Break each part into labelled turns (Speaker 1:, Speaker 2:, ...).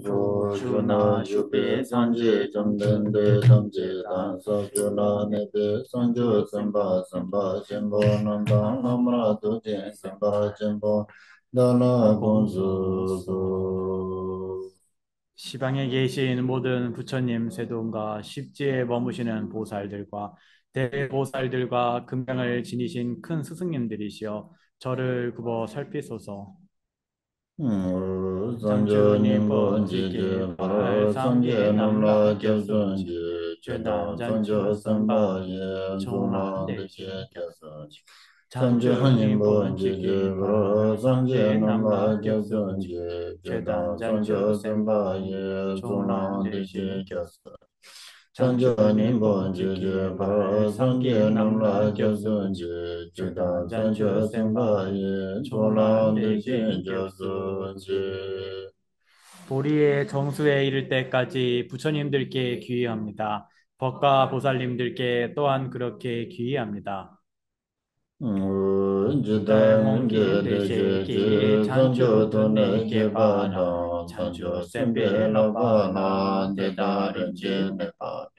Speaker 1: 조주나 유배 상제 점등대 점제단 서주나 내배 성주 선바 선바 전보 남당 남라 도제 선바 전보 나나 공주도
Speaker 2: 시방에 계신 모든 부처님 세동과 십지에 머무시는 보살들과 대보살들과 금강을 지니신 큰 스승님들이시여 저를 굽어 살피소서.
Speaker 1: 상주님
Speaker 2: 장주니번지께
Speaker 1: 본지제 바로
Speaker 2: 발상계
Speaker 1: 상계 남라
Speaker 2: 남락교순지
Speaker 1: 겹순지 제단
Speaker 2: 죄단잔치
Speaker 1: 상주
Speaker 2: 선바
Speaker 1: 선바예 조랑
Speaker 2: 종란대지
Speaker 1: 대체 겹순 상주님
Speaker 2: 장주니번지께
Speaker 1: 본지제 바로 상계
Speaker 2: 발상계
Speaker 1: 남라
Speaker 2: 남락교순지
Speaker 1: 겹순지 제단
Speaker 2: 죄단잔치
Speaker 1: 상주
Speaker 2: 선바예
Speaker 1: 선바예 조랑 대체
Speaker 2: 종란대지
Speaker 1: 겹순
Speaker 2: 장주님
Speaker 1: 상주님
Speaker 2: 번지께
Speaker 1: 본지제 바로
Speaker 2: 발상계
Speaker 1: 상계 남라
Speaker 2: 남락교순지
Speaker 1: 겹순지 제단
Speaker 2: 죄단잔치
Speaker 1: 상주
Speaker 2: 선바예
Speaker 1: 선바예 조랑 대체
Speaker 2: 종란대지
Speaker 1: 겹순지
Speaker 2: 도리의 정수에 이를 때까지 부처님들께 귀의합니다. 법과 보살님들께 또한 그렇게 귀의합니다.
Speaker 1: 지단
Speaker 2: 대홍기
Speaker 1: 제대제제
Speaker 2: 대세기
Speaker 1: zanjo
Speaker 2: 잔주
Speaker 1: tone
Speaker 2: 돈내게 바라
Speaker 1: gepada
Speaker 2: 잔주
Speaker 1: zanjo
Speaker 2: 셈베
Speaker 1: sembe la
Speaker 2: 라바나
Speaker 1: bana
Speaker 2: 대다른
Speaker 1: dedarin je
Speaker 2: 지
Speaker 1: nepa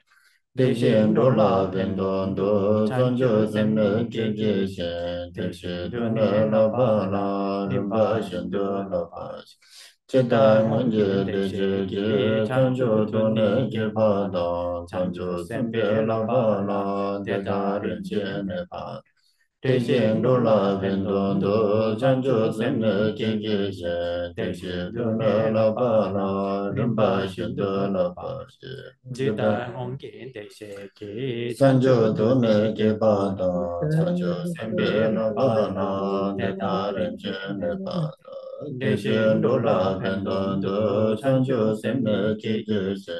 Speaker 2: 대신
Speaker 1: dejen do la
Speaker 2: 돌라
Speaker 1: pendon
Speaker 2: 벤돈도
Speaker 1: do
Speaker 2: 잔주
Speaker 1: zanjo
Speaker 2: 셈베
Speaker 1: zeme jeje
Speaker 2: 게게시
Speaker 1: shen
Speaker 2: 대신
Speaker 1: deje
Speaker 2: 돈네
Speaker 1: done la
Speaker 2: 라바라
Speaker 1: bana rimba
Speaker 2: 림바
Speaker 1: shen do
Speaker 2: 신도
Speaker 1: la
Speaker 2: 라바
Speaker 1: ba
Speaker 2: 제단
Speaker 1: chetan
Speaker 2: 홍긴
Speaker 1: je
Speaker 2: 대세기
Speaker 1: dejeje
Speaker 2: 잔주
Speaker 1: zanjo tone
Speaker 2: 돈내게 바라
Speaker 1: gepada
Speaker 2: 잔주
Speaker 1: zanjo
Speaker 2: 셈베
Speaker 1: sembe la
Speaker 2: 라바라
Speaker 1: bana dedarin
Speaker 2: 대다른
Speaker 1: je
Speaker 2: 지
Speaker 1: nepa
Speaker 2: 대신
Speaker 1: 대신 돌라
Speaker 2: 놀라벤돈도
Speaker 1: 벤돈도 잔주
Speaker 2: 잔주
Speaker 1: 셈네
Speaker 2: 셈미
Speaker 1: 제제제
Speaker 2: 깨끗이
Speaker 1: 대시
Speaker 2: 대신
Speaker 1: 도네
Speaker 2: 라바나
Speaker 1: 라바나 림바신도
Speaker 2: 림바신도 라바
Speaker 1: 라바시
Speaker 2: 지단 옹긴 대세기 잔주
Speaker 1: 산주 도네
Speaker 2: 돈내게 바라
Speaker 1: 게바다 산주
Speaker 2: 잔주
Speaker 1: 셈베
Speaker 2: 셈비 라바나
Speaker 1: 라바나
Speaker 2: 대다른
Speaker 1: 데다른
Speaker 2: 지
Speaker 1: 제네 바다
Speaker 2: 대신
Speaker 1: 대신 돌라
Speaker 2: 놀라벤돈도
Speaker 1: 벤돈도
Speaker 2: 잔주
Speaker 1: 잔주
Speaker 2: 셈미
Speaker 1: 셈네 제제제
Speaker 2: 깨끗이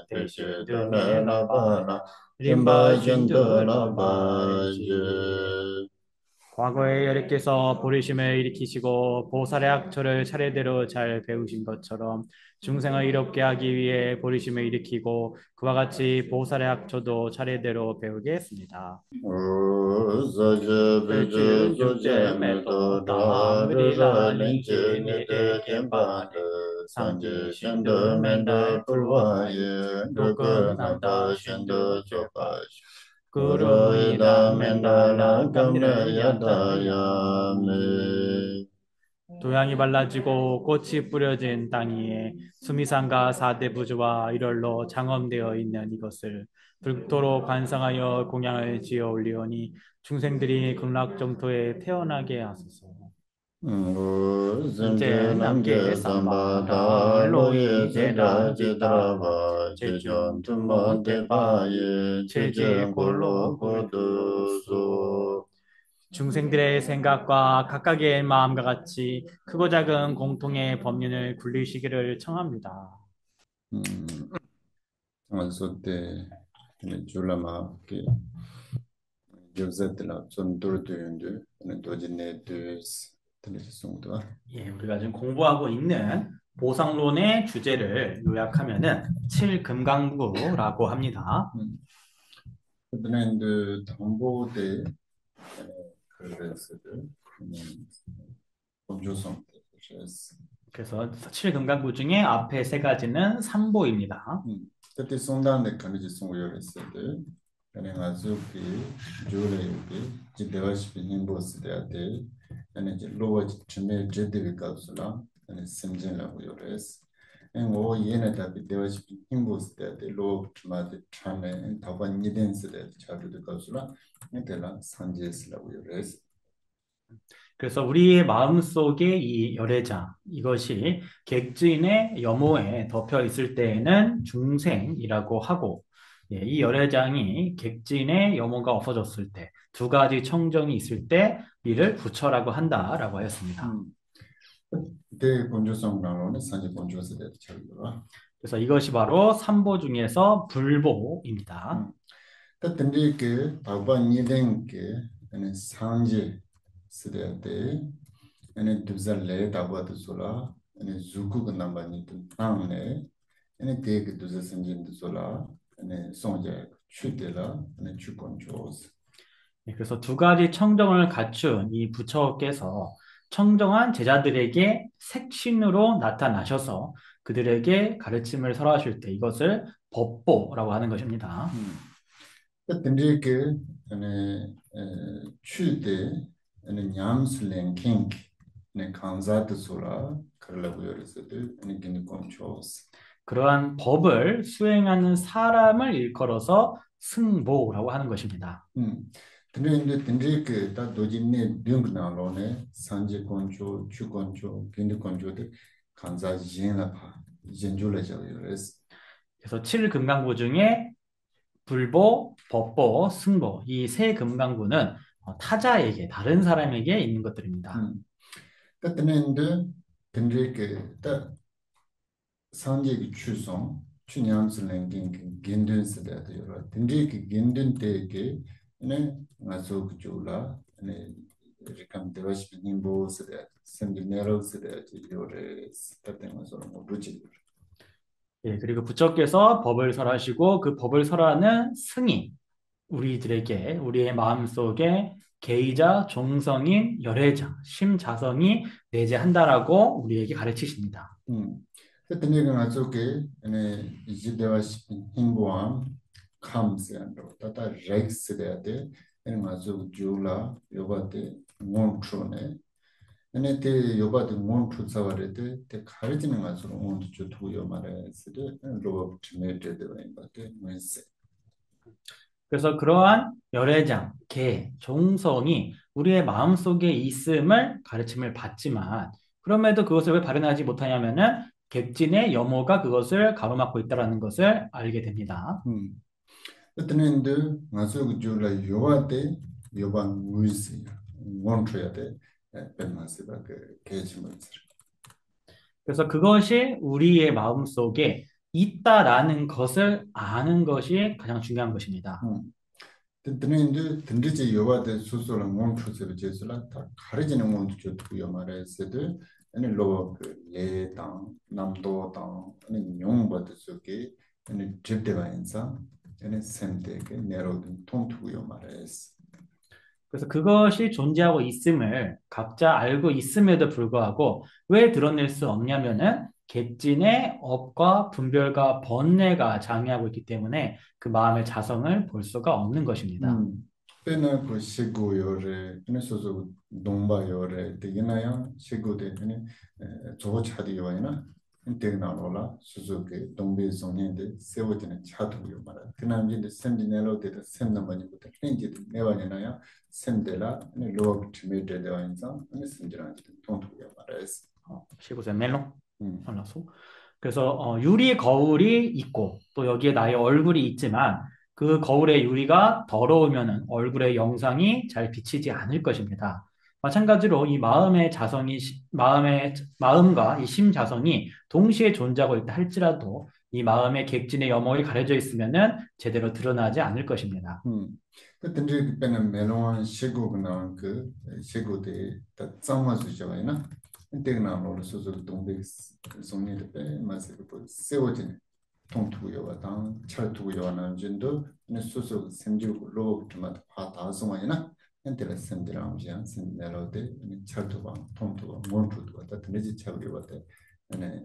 Speaker 1: 대시
Speaker 2: 대신
Speaker 1: 도네
Speaker 2: 돈네
Speaker 1: 라바나
Speaker 2: 라바나
Speaker 1: 림바신도
Speaker 2: 림바신도 라바지
Speaker 1: 라바시
Speaker 2: 과거에 여러께서 보리심을 일으키시고 보살의 학초를 차례대로 잘 배우신 것처럼 중생을 이롭게 하기 위해 보리심을 일으키고 그와 같이 보살의 학초도 차례대로 배우게 했습니다.
Speaker 1: Zoje beje
Speaker 2: 배주
Speaker 1: zoje
Speaker 2: 육제
Speaker 1: medo
Speaker 2: 매도
Speaker 1: da re
Speaker 2: 담리라
Speaker 1: ra ling che
Speaker 2: 링제
Speaker 1: ni de
Speaker 2: 니레
Speaker 1: kien pa
Speaker 2: 겐바네
Speaker 1: de san je
Speaker 2: 상제
Speaker 1: shen de
Speaker 2: 신도
Speaker 1: men de
Speaker 2: 맨날
Speaker 1: pul wa
Speaker 2: 불화이
Speaker 1: ye de ge
Speaker 2: 도금
Speaker 1: nam pa
Speaker 2: 남다
Speaker 1: shen de
Speaker 2: 신도
Speaker 1: zo pa
Speaker 2: 죄바
Speaker 1: ro e
Speaker 2: 구름이라
Speaker 1: da men da la
Speaker 2: 맨날라
Speaker 1: gam ne
Speaker 2: 감리를
Speaker 1: ya da
Speaker 2: 야다야
Speaker 1: ya me
Speaker 2: 도양이 발라지고 꽃이 뿌려진 땅 위에 수미산과 사대부주와 일월로 장엄되어 있는 이것을 불도로 관상하여 공양을 지어 올리오니 중생들이 극락정토에 태어나게 하소서.
Speaker 1: zim je
Speaker 2: 이제
Speaker 1: nam
Speaker 2: 남게
Speaker 1: je sam ba da
Speaker 2: 삼바다
Speaker 1: lo ye
Speaker 2: 로이
Speaker 1: zin da
Speaker 2: 제나
Speaker 1: je tra
Speaker 2: 지따라
Speaker 1: ba je jon
Speaker 2: 제중
Speaker 1: tu mo
Speaker 2: 두모
Speaker 1: te pa
Speaker 2: 대바
Speaker 1: ye je je
Speaker 2: 제지
Speaker 1: go lo
Speaker 2: 골로
Speaker 1: go du
Speaker 2: 굴두소
Speaker 1: so
Speaker 2: 중생들의 생각과 각각의 마음과 같이 크고 작은 공통의 법륜을 굴리시기를 청합니다.
Speaker 1: Sote julama ke josette la son tortuende ne dojine dus telesungdo
Speaker 2: 예, 우리가 지금 공부하고 있는 보상론의 주제를 요약하면은 칠금강부라고 합니다.
Speaker 1: 그들은 담보대 그래서 본조성 그래서
Speaker 2: 그래서 칠금강부 중에 앞에 세 가지는 삼보입니다.
Speaker 1: 그때 송단의 간지 송요했어요. 그냥 아주 그 조례에 지대와시 힘보스데한테 아니 이제 로어지 쯤에 제대로 가서라 아니 심진라고 요레스 오 얘네 답이 대와시 힘보스데한테 로 쯤마데 참에 다반 니덴스데 자료도 가서라 내가 산제스라고 요레스
Speaker 2: 그래서 우리의 마음속에 이 열애자, 이것이 객주인의 염호에 덮여 있을 때에는 중생이라고 하고, 예, 이 열애장이 객주인의 염호가 없어졌을 때, 두 가지 청정이 있을 때 이를 부처라고 한다라고 하였습니다.
Speaker 1: 대 본조성 나오는 산지 본조스데 자료가
Speaker 2: 그래서 이것이 바로 삼보 중에서 불보입니다.
Speaker 1: 근데 그 다반 니덴 게 아니 산지 스데데 아니 두잘레 다바도 솔라 아니 주쿠 그 남바니 또 땅네 아니 데그 두자 산진도 솔라 아니 송제 추데라 아니 추콘조스
Speaker 2: 예, 그래서 두 가지 청정을 갖춘 이 부처께서 청정한 제자들에게 색신으로 나타나셔서 그들에게 가르침을 설하실 때 이것을 법보라고 하는 것입니다.
Speaker 1: 근데 그 ane 추대 ane 냠슬랭 킹 네 간자드 소라 그러려고 요르스들 ane 기니 콘초스
Speaker 2: 그러한 법을 수행하는 사람을 일컬어서 승보라고 하는 것입니다.
Speaker 1: 근데 그다 도진네 빙나로네 산제 콘초 추 콘초 기니 콘초들 간자 진라파 진줄래죠 요르스
Speaker 2: 그래서 7금강구 중에 불보, 법보, 승보 이 세 금강구는 타자에게 다른 사람에게 있는 것들입니다.
Speaker 1: 그때는데 근데 그다 산지의 추송 추냠슬랭 겐든스다 되어라 근데 그 겐든 때에 네 맞아 그쪽라 네 리캄 데바시 님보스다 센디네로스다 요레 스타팅 맞아 뭐 루치
Speaker 2: 예, 그리고 부처께서 법을 설하시고 그 법을 설하는 승이 우리들에게 우리의 마음속에 계의자 종성인 열애자 심자성이 내재한다라고 우리에게 가르치십니다.
Speaker 1: 그때는 맞아 그 이제 데바시 님보암 감스한로 따다 렉스다 돼 맞아 줄라 요바데 몬트로네 ane te yoba de mon tu savare te kharjine ma so mon tu tu yo mare se de lo optimate de ba te mense
Speaker 2: 그래서 그러한 열애장, 계, 종성이 우리의 마음속에 있음을 가르침을 받지만 그럼에도 그것을 왜 발현하지 못하냐면은 객진의 염호가 그것을 가로막고 있다라는 것을 알게 됩니다.
Speaker 1: 그때는데 마so 그 줄라 yoba de yoba 무시 mon tu ya de penmase ba 그 계지문
Speaker 2: 그래서 그것이 우리의 마음속에 있다라는 것을 아는 것이 가장 중요한 것입니다.
Speaker 1: 그때는데 든지지 yoba de 소소라 mon tu se 제슬라 다 가르지는 mon tu tu yo mare se de ane lo le tang namdo tang ane nyong ba de soke ane trip de ba insa ane semte ke nerodun 통투요 말레스
Speaker 2: 그래서 그것이 존재하고 있음을 각자 알고 있음에도 불구하고 왜 드러낼 수 없냐면은 객진의 업과 분별과 번뇌가 장애하고 있기 때문에 그 마음의 자성을 볼 수가 없는 것입니다.
Speaker 1: pena ko shigo yore ene soso domba yore de yenaya shigo de ene zogo chadi yoina integna rola soso ke dombe zonye de sewo de chadu yo mara tinamji de sendi nelo de semna mani ko de kenji de newa yenaya semdela ene lo optime de yoinza ene semdira de tontu yo mara es
Speaker 2: 15세 멜로 알라소. 그래서 유리 거울이 있고 또 여기에 나의 얼굴이 있지만 그 거울의 유리가 더러우면은 얼굴의 영상이 잘 비치지 않을 것입니다. 마찬가지로 이 마음의 자성이 마음과 이 심자성이 동시에 존재하고 있다 할지라도 이 마음의 객진의 염원이 가려져 있으면은 제대로 드러나지 않을 것입니다.
Speaker 1: 그때 그 pena melon shigo na 그 shigo de ta tsama su jawaina integna rola soso dombe zonye de mas ko sewo de 통투요 당 철투요 하는 진도 소소 semji고 로 좀 다성하이나 엔텔 sem지랑 지안 sem내로데 철투방 통투가 몬투도 왔다 드네지 차고요 왔다 네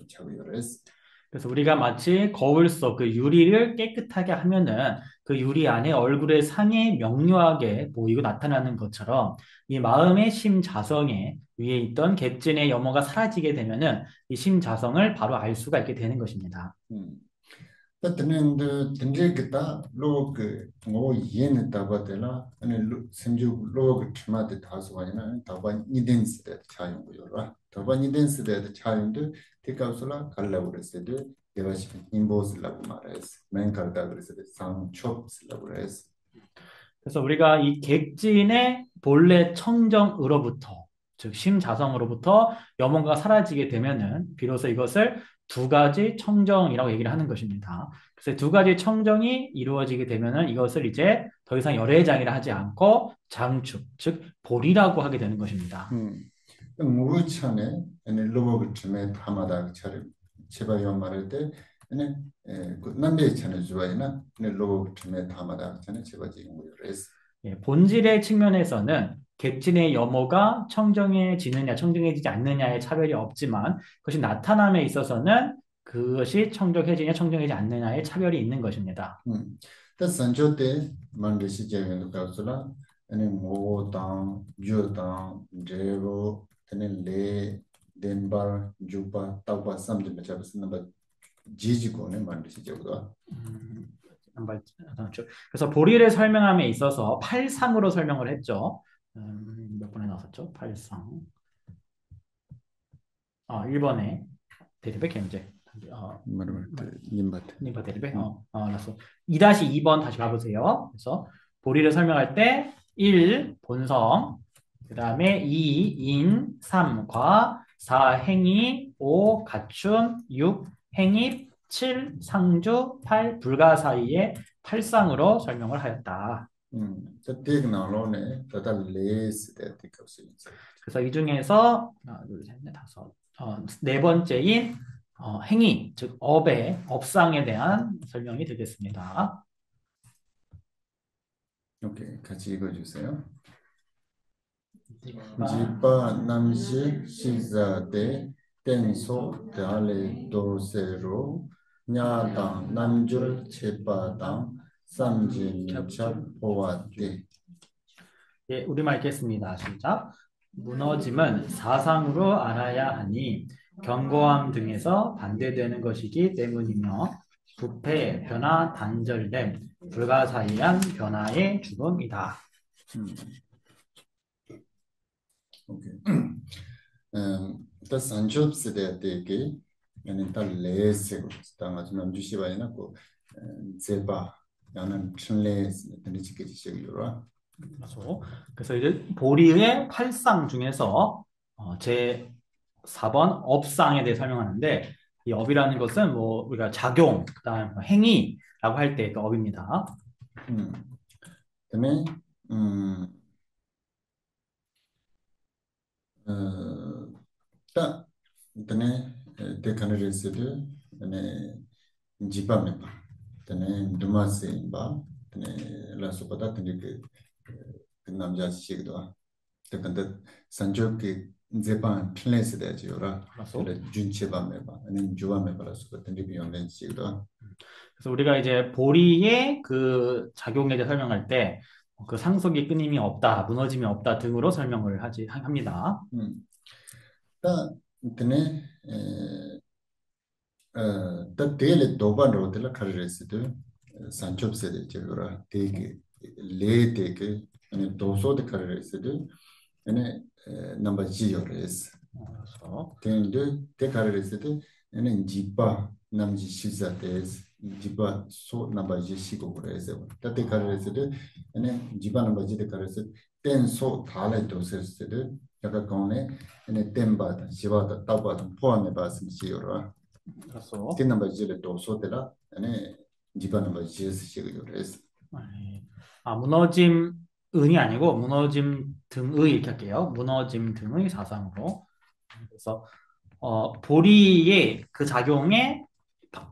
Speaker 1: 차고요레스
Speaker 2: 그래서 우리가 마치 거울 속 그 유리를 깨끗하게 하면은 그 유리 안에 얼굴의 상이 명료하게 보이고 나타나는 것처럼 이 마음의 심자성에 위에 있던 객진의 염호가 사라지게 되면은 이 심자성을 바로 알 수가 있게 되는 것입니다.
Speaker 1: ततनेंद तंजे किता लोग वो ये न तबा देला अने समझो लोग क्षमा दे थास वाजना तबा निदेंस दे 차용 거요라 तबा निदेंस दे 차용도 티카우슬라 갈라브레스데 데바시 인보스라고 말해서 맨카르다 그래서 상초스라고 그래서
Speaker 2: 그래서 우리가 이 객진의 본래 청정으로부터 즉 심자성으로부터 염원가 사라지게 되면은 비로소 이것을 두 가지 청정이라고 얘기를 하는 것입니다. 그래서 두 가지 청정이 이루어지게 되면은 이것을 이제 더 이상 열애장이라 하지 않고 장축, 즉 볼이라고 하게 되는 것입니다.
Speaker 1: 무천에 아니 로봇을 쯤에 파마다 처럼 제발 말할 때 아니 그 남대 천에 주바이나 아니 로봇을 쯤에 파마다 전에 제발 지금 뭐래서
Speaker 2: 예, 본질의 측면에서는 객진의 염호가 청정해지느냐, 청정해지지 않느냐의 차별이 없지만 그것이 나타남에 있어서는 그것이 청정해지냐, 청정해지지 않느냐의 차별이 있는 것입니다.
Speaker 1: 다 산초 때 만드시 제가 가서라 아니 모당 주당 제로 아니 레 덴바 주바 타바 삼지 맞아서 넘버 지지고네 만드시 제가
Speaker 2: 그래서 보리를 설명함에 있어서 팔상으로 설명을 했죠. 몇 번에 나왔었죠? 팔상. 1번에 대립의 견제. 님바 대립의 알았어. 2-2번 다시 가보세요. 그래서 보리를 설명할 때 1. 본성, 그 다음에 2. 인, 3. 과, 4. 행위, 5. 갖춤, 6. 행입, 7. 상주, 8. 불가 사이의 팔상으로 설명을 하였다. 그래서 이 중에서 하나, 둘, 셋, 넷, 다섯, 네 번째인 행위, 즉 업의 업상에 대한 설명이 되겠습니다.
Speaker 1: 오케이, 같이 읽어주세요. 지파 남시 시자대 땡소 달레 도세로 냐당 남줄 체파당 삼진차 보아대.
Speaker 2: 예, 우리말 읽겠습니다. 시작. 무너짐은 사상으로 알아야 하니 견고함 등에서 반대되는 것이기 때문이며 부패, 변화, 단절됨, 불가사의한 변화의 죽음이다.
Speaker 1: 오케이. 또 산초스에 대해 얘는 다 레스고 당하지 남주시바이나고 제바 야는 춘레스 드리지게 시작이라.
Speaker 2: 그래서 이제 보리의 팔상 중에서 제 4번 업상에 대해 설명하는데 이 업이라는 것은 뭐 우리가 작용, 그다음 행위라고 할 때 그 업입니다.
Speaker 1: 그다음에 딱 그다음에 데카네레스드 그다음에 지바메바 그다음에 두마세바 그다음에 라소바다 그다음에 그 남자 시기도 근데 산조기 제반 플레이스 되지요라. 그래 준체밤에봐 아니면 주밤에봐라서 같은 리뷰 연된 시기도.
Speaker 2: 그래서 우리가 이제 보리의 그 작용에 대해 설명할 때 그 상속이 끊임이 없다, 무너짐이 없다 등으로 설명을 합니다.
Speaker 1: 다 이때네 다 데레 도반로들 카르레스도 산초브세데 제거라 되게 레데게 아니 도소데 카르레스도 아니 넘버 지요레스 텐데 데카르레스도 아니 지바 남지 시자데스 지바 소 넘버 지시고 그래서 데카르레스도 아니 지바 넘버 지데 카르레스 텐소 달에 도세스도 약간 거네 아니 템바다 지바다 타바다 포함해 봤으면 지요라
Speaker 2: 그래서
Speaker 1: 그 넘버 지를 도소데라 아니 지바 넘버 지스 시고요레스
Speaker 2: 무너짐,은이 아니고 무너짐 등의 이렇게 할게요. 무너짐 등의 사상으로. 그래서 보리의 그 작용에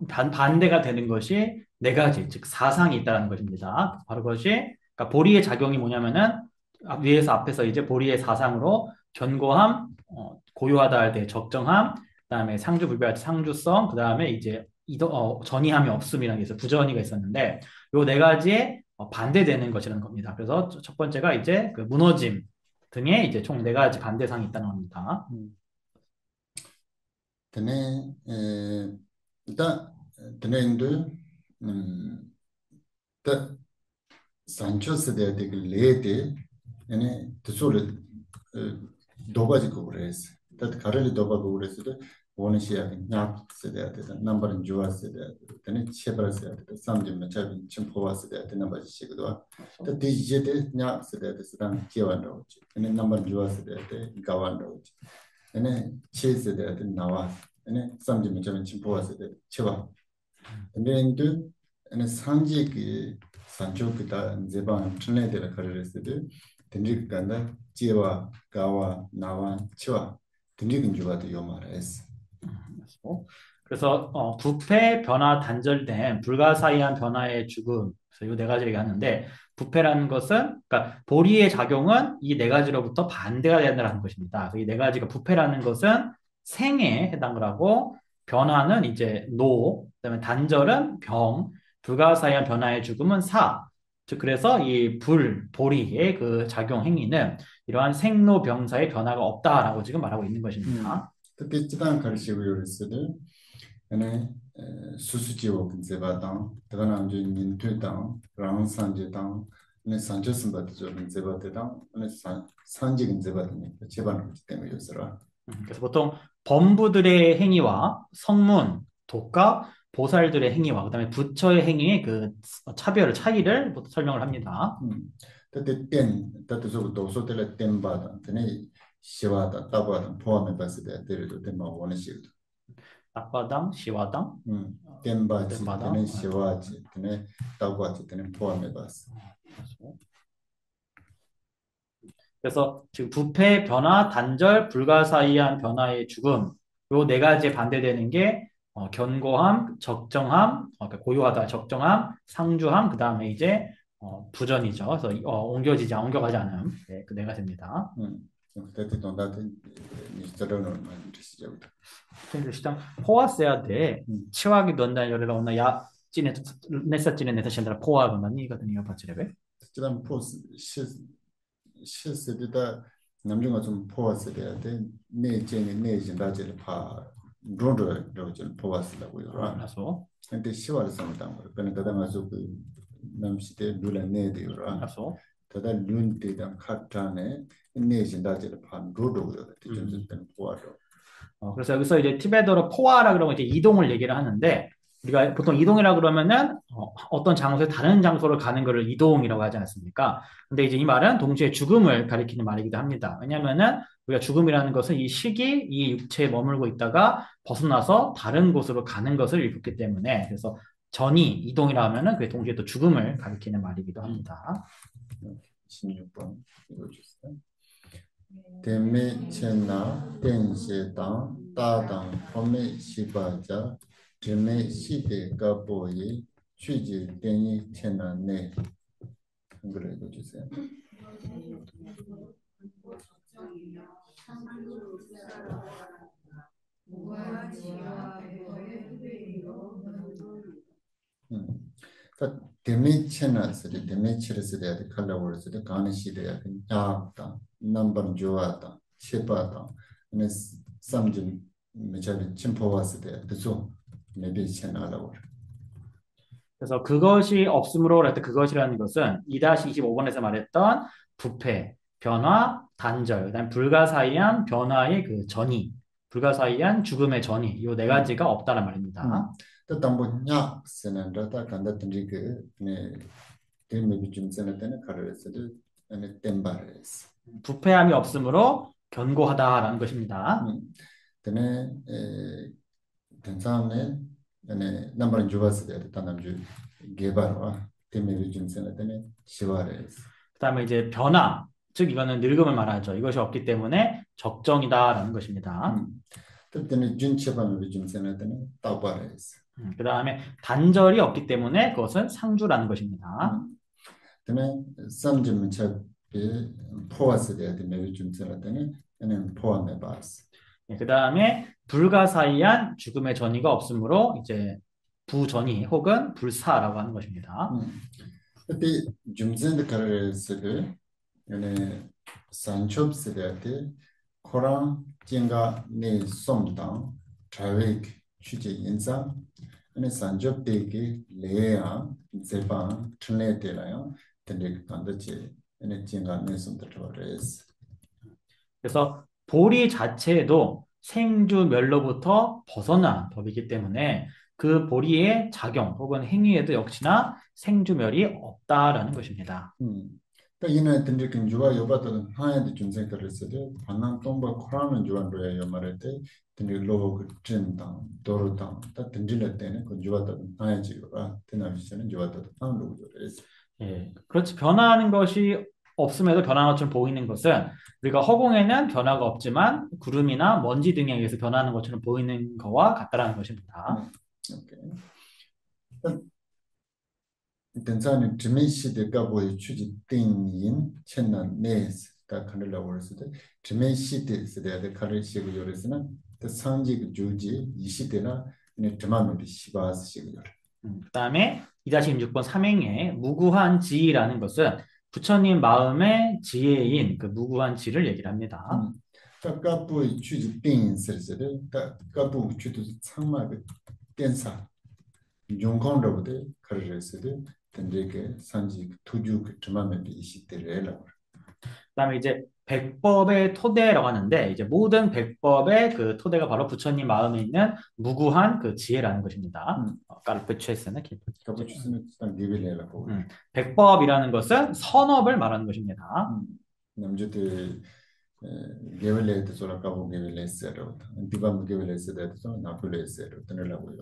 Speaker 2: 반대가 되는 것이 네 가지, 즉 사상이 있다는 것입니다. 바로 그것이 그러니까 보리의 작용이 뭐냐면은 앞에서 이제 보리의 사상으로 견고함, 고요하다 할 때 적정함, 그다음에 상주불변할 때 상주성, 그다음에 이제 전이함이 없음이라는 게 있어요. 부전이가 있었는데 요 네 가지에 반대되는 것이라는 겁니다. 그래서 첫 번째가 이제 그 무너짐 등의 이제 총 네 가지 반대상이 있다는 겁니다.
Speaker 1: 드네 일단 드네인도 다 산초스데 되게 레데 아니 드소르 도바지고 그래서 다 가르리 도바고 그래서 원시야 냐 세대 넘버는 주어 세대 되네 체벌 세대 삼점에 잡인 침포와 세대 넘버 시기도 다 디지털 냐 세대 세단 기원도 아니 넘버 주어 세대 가완도 아니 체 세대 나와 아니 삼점에 잡인 침포와 세대 체와 근데 인도 아니 상지기 산초기다 제반 트레이드를 가르쳤을 때 간다 지와 가와 나와 치와 든지근 주가도 요 말했어.
Speaker 2: 그래서 부패, 변화, 단절된 불가사의한 변화의 죽음. 그래서 이 네 가지를 얘기하는데 부패라는 것은 그러니까 보리의 작용은 이 네 가지로부터 반대가 된다는 것입니다. 이 네 가지가 부패라는 것은 생에 해당을 하고 변화는 이제 노, 그다음에 단절은 병, 불가사의한 변화의 죽음은 사. 즉 그래서 이 보리의 그 작용 행위는 이러한 생로병사의 변화가 없다라고 지금 말하고 있는 것입니다.
Speaker 1: 특히 지단 가르치고 요랬어도 ane susujiwo kinzeba 다가나 anje nintu dang rang sanje dang ane sanjo simba tijo kinzeba dang ane sanji kinzeba dang 제반을 때문에 요소라
Speaker 2: 그래서 보통 범부들의 행위와 성문, 독가, 보살들의 행위와 그다음에 부처의 행위의 그 차이를 보통 설명을 합니다.
Speaker 1: 그때 땐 그때 저거 도서들 땐바다 근데 시와다 따바다 포함해 봤을 때 때려도 땐마 원하시거든
Speaker 2: 딱바당, 시와당,
Speaker 1: 땐바지 때는
Speaker 2: 땜바당.
Speaker 1: 시와지 때는 따바지 때는 포함해 봤어
Speaker 2: 그래서 지금 부패, 변화, 단절, 불가사의한 변화의 죽음 요 네 가지에 반대되는 게 견고함, 적정함, 그러니까 고요하다, 적정함, 상주함, 그 다음에 이제 부전이죠. 그래서 옮겨가지 않음. 네, 그 네 가지입니다.
Speaker 1: 그때 또 나한테 니스터로는 시작을
Speaker 2: 근데 시장 포화해야 돼. 치와기 donda 열에라 오나 야 찐에 네사 찐에 네사 신다라 포화가 나니거든요. 받치레베.
Speaker 1: 그다음 포스 실세다 남중가 좀 포화스 돼야 돼. 내 제네 내 진다질 파 로드로 좀 포화스라고요.
Speaker 2: 알았어.
Speaker 1: 근데 시와를 삼다. 그러니까 그다음 아주 그 남시대 눌러내대요.
Speaker 2: 알았어.
Speaker 1: 다다 눈대다 카타네 내 진다질 파 로드로 좀 포화로.
Speaker 2: 그래서 여기서 이제 티베더로 포화라 그러면 이제 이동을 얘기를 하는데 우리가 보통 이동이라 그러면은 어떤 장소에 다른 장소를 가는 것을 이동이라고 하지 않습니까? 근데 이제 이 말은 동시에 죽음을 가리키는 말이기도 합니다. 왜냐하면은 우리가 죽음이라는 것은 이 시기, 이 육체에 머물고 있다가 벗어나서 다른 곳으로 가는 것을 일컫기 때문에 그래서 전이 이동이라 하면은 그게 동시에 또 죽음을 가리키는 말이기도 합니다.
Speaker 1: 16번 읽어주세요. 데메체나 땡시당 따당 포메 시바자 드메 시데가 보이 취지 땡이 체나네 한글로 읽어주세요. 데메체나스리 데메체르스리 칼라워스리 가니시리 야다 넘버 조아다 셰바다 네 삼진 메차리 침포와스데 그죠 메비체나라고
Speaker 2: 그래서 그것이 없음으로 할때 그것이라는 것은 2-25번에서 말했던 부패, 변화, 단절, 그다음 불가사의한 변화의 그 전이, 불가사의한 죽음의 전이 이 네 가지가 없다는 말입니다.
Speaker 1: 또 담보냐 세난다다 간다 든지그 네 데메비 좀 세나데는 카르레스도 네 템바레스
Speaker 2: 부패함이 없음으로 견고하다라는 것입니다.
Speaker 1: 때문에 된사람의 네 넘버 주바스데 단남주 개발와 데메비 좀 세나데는 시와레스
Speaker 2: 그다음에 이제 변화, 즉 이거는 늙음을 말하죠. 이것이 없기 때문에 적정이다라는 것입니다.
Speaker 1: 그때는 준체반을 좀 세나데는 따바레스
Speaker 2: 그다음에 단절이 없기 때문에 그것은 상주라는 것입니다.
Speaker 1: 때문에 쌈좀 첩이 포화스돼야 되면 좀 세나데는 얘는 포함해 봤어.
Speaker 2: 그다음에 불가사의한 죽음의 전이가 없으므로 이제 부전이 혹은 불사라고 하는 것입니다.
Speaker 1: 그때 중생의 가르스를 얘네 산첩스데한테 코란 쟁가 네 솜당 트래픽 취재 인사 얘네 산접되게 레야 제반 트레데라요 근데 간다지 얘네 쟁가 네 솜들 저레스
Speaker 2: 그래서 보리 자체도 생주멸로부터 벗어난 법이기 때문에 그 보리의 작용 혹은 행위에도 역시나 생주멸이 없다라는 것입니다.
Speaker 1: 그러니까 이는 근데 근주가 여바도 하얀데 중생 가르스데 반난 동바 코라는 주안로야 요 말할 때 근데 로그 진당 도로당 다 든질할 때는 근주가도 하얀지가 되나비서는 주가도 하는 로그죠.
Speaker 2: 예, 그렇지 변화하는 것이 없음에도 변화가 좀 보이는 것은 우리가 허공에는 변화가 없지만 구름이나 먼지 등에 의해서 변하는 것처럼 보이는 거와 같다라는 것입니다.
Speaker 1: 오케이. 등산은 지메시드 가보의 추지 띵인 첸나 네스 다 칸들라고 했을 때 지메시드 세대의 카르시고 요래서는 그 상직 주지 이 시대나 네 드마노디 시바스 시고 요래.
Speaker 2: 그다음에 2-26번 삼행의 무구한 지라는 것은 부처님 마음의 지혜인 그 무구한 지를 얘기를 합니다.
Speaker 1: 가보의 추지 띵인 세르세데 가보 추도 상마의 댄사 용건으로부터 카르르세데 된데게 상직 투주 드마노디 이 시대를
Speaker 2: 그다음에 이제 백법의 토대라고 하는데 이제 모든 백법의 그 토대가 바로 부처님 마음에 있는 무구한 그 지혜라는 것입니다. 까르페체스는
Speaker 1: 가보추스는 기빌레라고.
Speaker 2: 백법이라는 것은 선업을 말하는 것입니다.
Speaker 1: 남주들 게벨레도 소라카보 게벨레스로 디밤 게벨레스도 나폴레스로 뜨느라고요.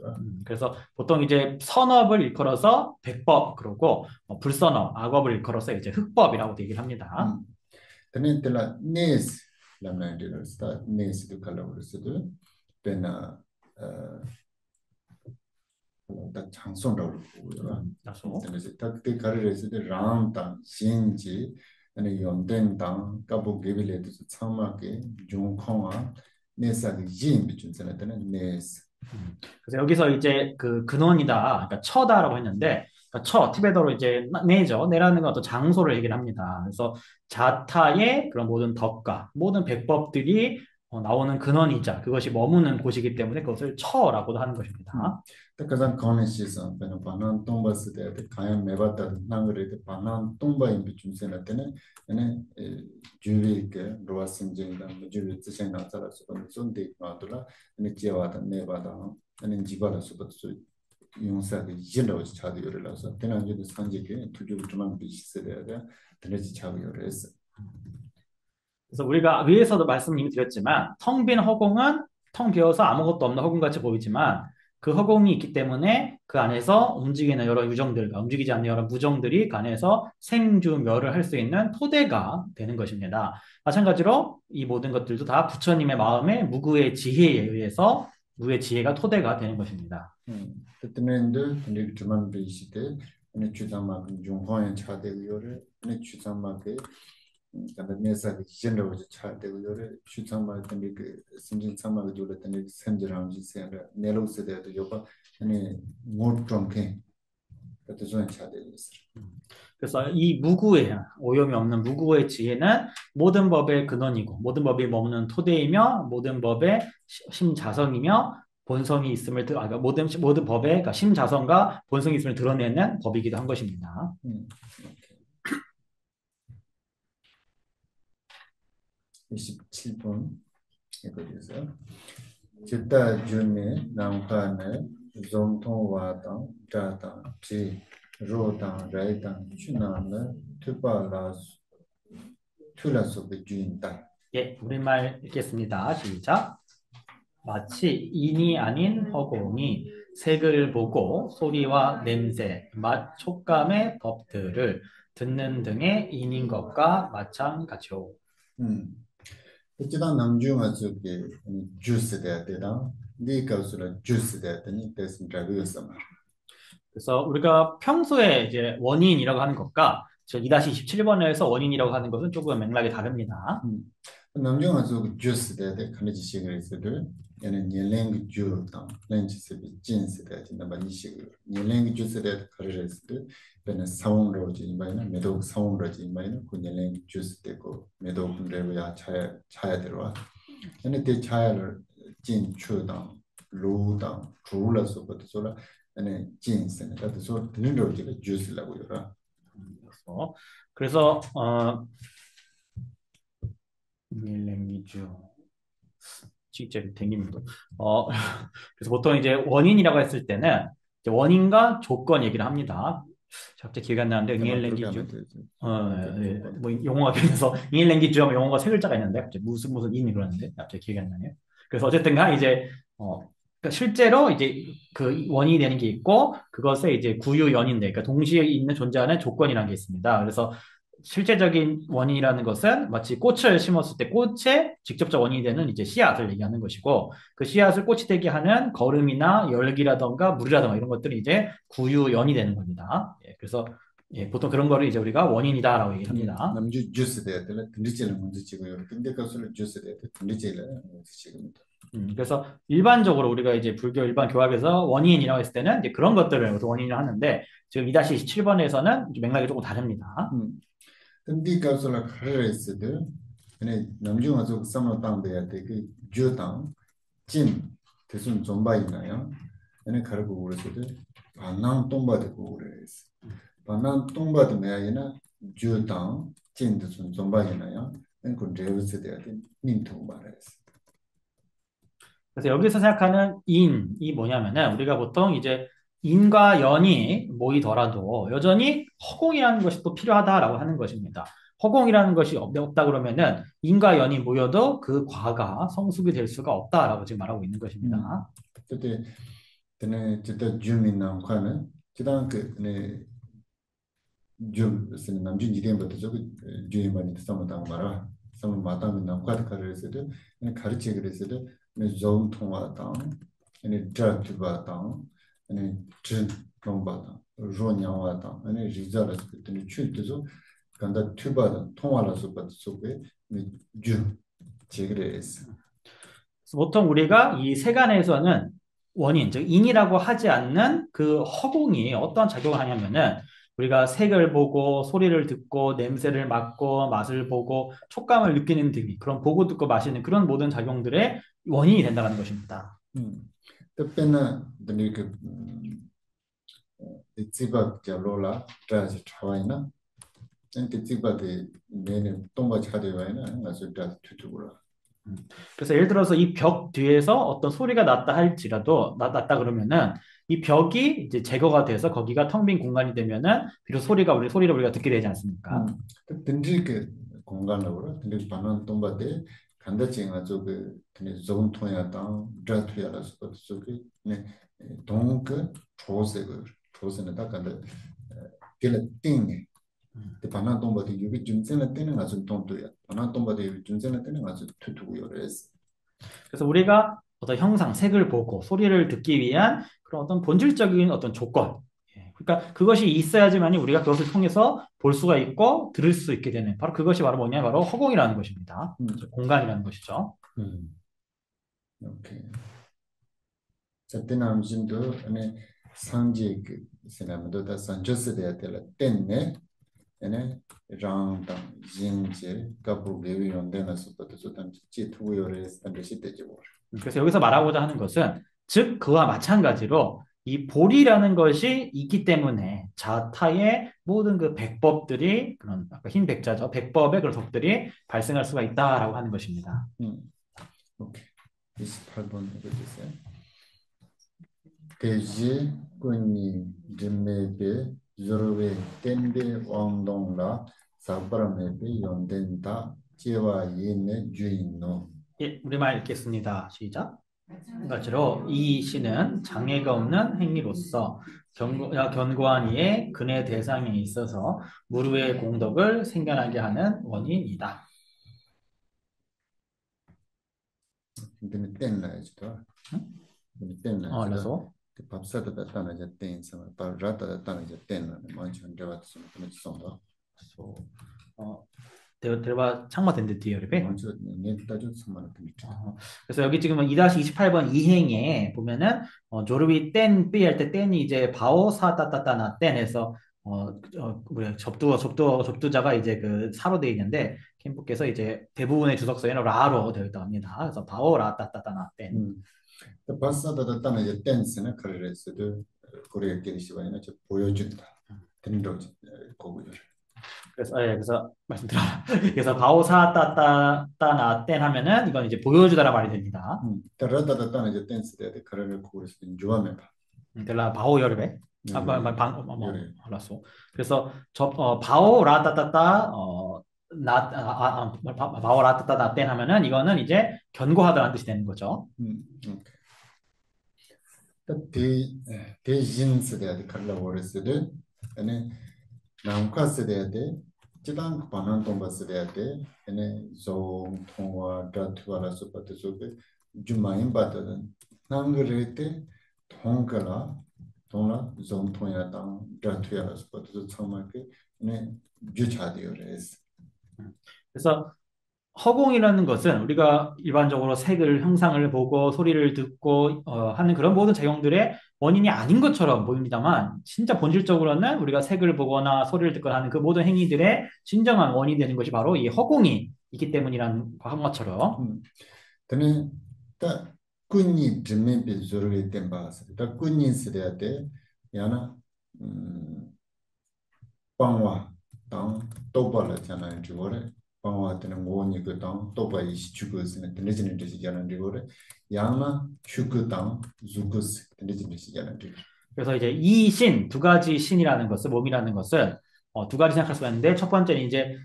Speaker 2: 그래서 보통 이제 선업을 일컬어서 백법 그러고 불선업, 악업을 일컬어서 이제 흑법이라고 얘기를 합니다.
Speaker 1: 때는 네스 라면들을 스타 네스도 칼라버스도 베나 다 장손으로 보고요. 그래서 딱그 가르레스도 람당 신지 아니 연된당 까보 게빌레도 참마게 중콩아 네사기 진 비춘선에 때는 네스.
Speaker 2: 그래서 여기서 이제 그 근원이다, 그러니까 처다라고 했는데, 그러니까 처, 티베트어로 이제 내죠. 내라는 건 어떤 장소를 얘기를 합니다. 그래서 자타의 그런 모든 덕과 모든 백법들이 나오는 근원이자 그것이 머무는 곳이기 때문에 그것을 처라고도 하는 것입니다.
Speaker 1: 가장 거는 배는 바난 동바스 때 가야 매봤다 나그래도 바난 동바인 비춤세나 때는 얘네 주위게 로아심쟁이다 주위 지생나 살아서 손대 나더라 얘네 지와다 내바다 얘네 지바다 수부터 용사가 이제로 차도 요래라서 때는 상직에 두jú 좀만 비슷해야 돼 드레지 차고 요래서
Speaker 2: 그래서 우리가 위에서도 말씀 이미 드렸지만 텅 빈 허공은 텅 비어서 아무것도 없는 허공같이 보이지만 그 허공이 있기 때문에 그 안에서 움직이는 여러 유정들과 움직이지 않는 여러 무정들이 그 안에서 생주멸을 할 수 있는 토대가 되는 것입니다. 마찬가지로 이 모든 것들도 다 부처님의 마음의 무구의 지혜에 의해서 무의 지혜가 토대가 되는 것입니다.
Speaker 1: 그때는도 근데 주만 비시대 네 주장만 중화에 차대요를 네 주장만게 근데 내사 기준으로 차대고 요래 주장만 근데 그 심진 참마가 돌았더니 선지랑지 세라 내로스대도 요바 아니 못좀게 그때 좀 차대고 있어.
Speaker 2: 그래서 이 무구의 오염이 없는 무구의 지혜는 모든 법의 근원이고 모든 법이 머무는 토대이며 모든 법의 심자성이며 본성이 있음을 그러니까 모든 법의 그러니까 심자성과 본성이 있음을 드러내는 법이기도 한 것입니다.
Speaker 1: 27번 읽어주세요. 지다 준네 남파네 좀통와당 자당 지 로당 라이당 추나네 투발라 툴라소베 주인다.
Speaker 2: 예, 우리말 읽겠습니다. 시작. 마치 인이 아닌 허공이 색을 보고 소리와 냄새, 맛, 촉감의 법들을 듣는 등의 인인 것과 마찬가지요.
Speaker 1: 어쨌든 남중아 저게 주스 돼야 되다. 네가 우선 주스 돼야 되니 대신 자기였어 말.
Speaker 2: 그래서 우리가 평소에 이제 원인이라고 하는 것과 2-27번에서 원인이라고 하는 것은 조금 맥락이 다릅니다.
Speaker 1: 남중아 저 주스 돼야 돼. 간지 시그를 쓰들. 얘는 년랭 주다. 렌치스 진스 돼야 된다. 많이 시그. 년랭 주스 돼야 가르를 쓰들. 배는 사원로지 이마이는 매도 사원로지 이마이는 그 년랭 주스 되고 매도 분레야 차야 들어와. 근데 그 차야를 진추다. 루다. 주라서부터 소라 아니 진스는 그래서 소 들으러 제가 주스라고 요라.
Speaker 2: 그래서 밀레미주 직접 댕깁니다. 그래서 보통 이제 원인이라고 했을 때는 이제 원인과 조건 얘기를 합니다. 갑자기 기억이 안 나는데 잉엘랭기주 뭐 용어가 그래서 잉엘랭기주 하면 용어가 세 글자가 있는데 갑자기 무슨 인이 그러는데 갑자기 기억이 안 나네요. 그래서 어쨌든간 이제 그러니까 실제로 이제 그 원인이 되는 게 있고 그것에 이제 구유연인데 그러니까 동시에 있는 존재하는 조건이라는 게 있습니다. 그래서 실제적인 원인이라는 것은 마치 꽃을 심었을 때 꽃의 직접적 원인이 되는 이제 씨앗을 얘기하는 것이고 그 씨앗을 꽃이 되게 하는 거름이나 열기라던가 물이라던가 이런 것들이 이제 구유연이 되는 겁니다. 예, 그래서 예, 보통 그런 거를 이제 우리가 원인이다라고 얘기합니다.
Speaker 1: 남주 주스 돼야 돼. 등리제를 먼저 찍어요. 근데 그것을 주스 돼야 돼. 등리제를 먼저 찍습니다.
Speaker 2: 그래서 일반적으로 우리가 이제 불교 일반 교학에서 원인이라고 했을 때는 이제 그런 것들을 원인을 하는데 지금 2-27번에서는 맥락이 조금 다릅니다.
Speaker 1: 근데 그것을 하려 했을 때 근데 남주 가서 삼아 땅 돼야 돼. 그 주당 진 대순 좀바 있나요? 얘네 가르고 그랬을 때 반낭 똥바되고 그랬어. 반낭 똥바되면 아니나 주당 진 대순 좀바 있나요? 그 레버스 돼야 돼. 님통 말했어.
Speaker 2: 그래서 여기서 생각하는 인이 뭐냐면은 우리가 보통 이제 인과 연이 모이더라도 여전히 허공이라는 것이 또 필요하다라고 하는 것입니다. 허공이라는 것이 없다 그러면은 인과 연이 모여도 그 과가 성숙이 될 수가 없다라고 지금 말하고 있는 것입니다.
Speaker 1: 그때 근데 진짜 주민남 관은 지단 그네 좀 남준 이름부터 저기 주인만이 삼았다 말아. 삼은 마담이 남과도 가르쳐도 가르치 그랬어도 좀 통화다. 아니 드라트바다. 아니 진 nom바다. 로냐와다. 아니 리자라스 그때 출도서 간다 튜바다. 통화라서 받을 속에 주 제그레스.
Speaker 2: 보통 우리가 이 세간에서는 원인, 즉 인이라고 하지 않는 그 허공이 어떤 작용을 하냐면은 우리가 색을 보고 소리를 듣고 냄새를 맡고 맛을 보고 촉감을 느끼는 등 그런 보고 듣고 마시는 그런 모든 작용들의 원인이 된다는 것입니다.
Speaker 1: 그때는 이렇게 찌밥 잡로라 트라지 차와이나 찌밥이 내내 똥과 차대와이나 아주 다 투투구라.
Speaker 2: 그래서 예를 들어서 이 벽 뒤에서 어떤 소리가 났다 할지라도 났다 그러면은 이 벽이 이제 제거가 돼서 거기가 텅 빈 공간이 되면은 비록 소리를 우리가 듣게 되지 않습니까?
Speaker 1: 근데 그 공간으로 근데 반은 똥바데 간다칭 아주 그 근데 좋은 통야다 드라트야라서 그쪽이 네 동그 조색을 조색은 다 간다 길띵 그 반은 똥바데 여기 준세는 때는 아주 동도야 반은 똥바데 여기 준세는 때는 아주 투투고요레스
Speaker 2: 그래서 우리가 어떤 형상, 색을 보고 소리를 듣기 위한 그런 어떤 본질적인 어떤 조건. 예, 그러니까 그것이 있어야지만이 우리가 그것을 통해서 볼 수가 있고 들을 수 있게 되는 바로 그것이 바로 뭐냐? 바로 허공이라는 것입니다. 공간이라는 것이죠.
Speaker 1: 오케이 자때나 진도 아니 상지 그 세나면도 다 산조스 돼야 될 때네 ene rang dang yin je kapu gewi yonde na su pato su tam chi tu yore stan shi te jibo.
Speaker 2: 그래서 여기서 말하고자 하는 것은 즉 그와 마찬가지로 이 볼이라는 것이 있기 때문에 자타의 모든 그 백법들이 그런 아까 흰 백자죠. 백법의 그런 법들이 발생할 수가 있다라고 하는 것입니다.
Speaker 1: 오케이. 28번 읽어 주세요. 대지 군니 림메베 조르베 템베 왕동라 사바라메베 연덴다 제와 예네 주인노.
Speaker 2: 예, 우리말 읽겠습니다. 시작. 마찬가지로 이 시는 장애가 없는 행위로서 견고한 이의 근의 대상에 있어서 무르의 공덕을 생겨나게 하는 원인이다.
Speaker 1: 근데 땐나지도. 근데 땐나지도.
Speaker 2: 그래서
Speaker 1: 그 밥사다 다나 이제 땐서 밥라다 다나 이제 땐나 먼저 들어왔어. 그렇게 sonda.
Speaker 2: 대화 창마된 듯 뒤에 이렇게.
Speaker 1: 먼저 내다준 수만은 됩니다.
Speaker 2: 그래서 여기 지금 2-28번 이행에 보면은 조르비 땐 삐 할 때 땐이 이제 바오 사따따따나 땐에서 우리 접두자가 이제 그 사로 되어 있는데 캠프께서 이제 대부분의 주석서에는 라로 되어 있다고 합니다. 그래서 바오 라 따따따나 땐.
Speaker 1: 밥사다 다나 이제 땐스는 그래서도 고려 기리시바이나 저 보여준다. 된다 거고요.
Speaker 2: 그래서 그래서 말씀드려. 그래서 바오사 따따따나 땐 하면은 이건 이제 보여주다라 말이 됩니다.
Speaker 1: 따라다다 다나 이제 댄스 때 그래를 고려해서 좋아해 봐.
Speaker 2: 델라 바오 여르베. 알았어. 그래서 바오 라따따따 바오 라따따따 땐 하면은 이거는 이제 견고하다는 뜻이 되는 거죠.
Speaker 1: 대신스 때 갈라 고려했을 때 아니 남카스 때 지당 반환 동바스레야데 에네 좀 통화 다투와라서 받으소게 좀 많이 받는 한글에때 통가라 통라 좀 통야다 다투야라서 받으소 참마게 네 주차되어레스.
Speaker 2: 그래서 허공이라는 것은 우리가 일반적으로 색을, 형상을 보고 소리를 듣고 하는 그런 모든 작용들의 원인이 아닌 것처럼 보입니다만 진짜 본질적으로는 우리가 색을 보거나 소리를 듣거나 하는 그 모든 행위들의 진정한 원인이 되는 것이 바로 이 허공이 있기 때문이라는 한 것처럼
Speaker 1: 근데 딱 군이 드메비 저르게 된 바스. 딱 군이 쓰려야 돼. 야나 방와 당 또발잖아요. 저거를 방와 때는 뭐니 그당 또바 이시 주거스는 들리지는 듯이 하는 저거를 야나 주거당 주거스 들리지는 듯이 하는 저거.
Speaker 2: 그래서 이제 이 신, 두 가지 신이라는 것은, 몸이라는 것은 두 가지 생각할 수가 있는데, 첫 번째는 이제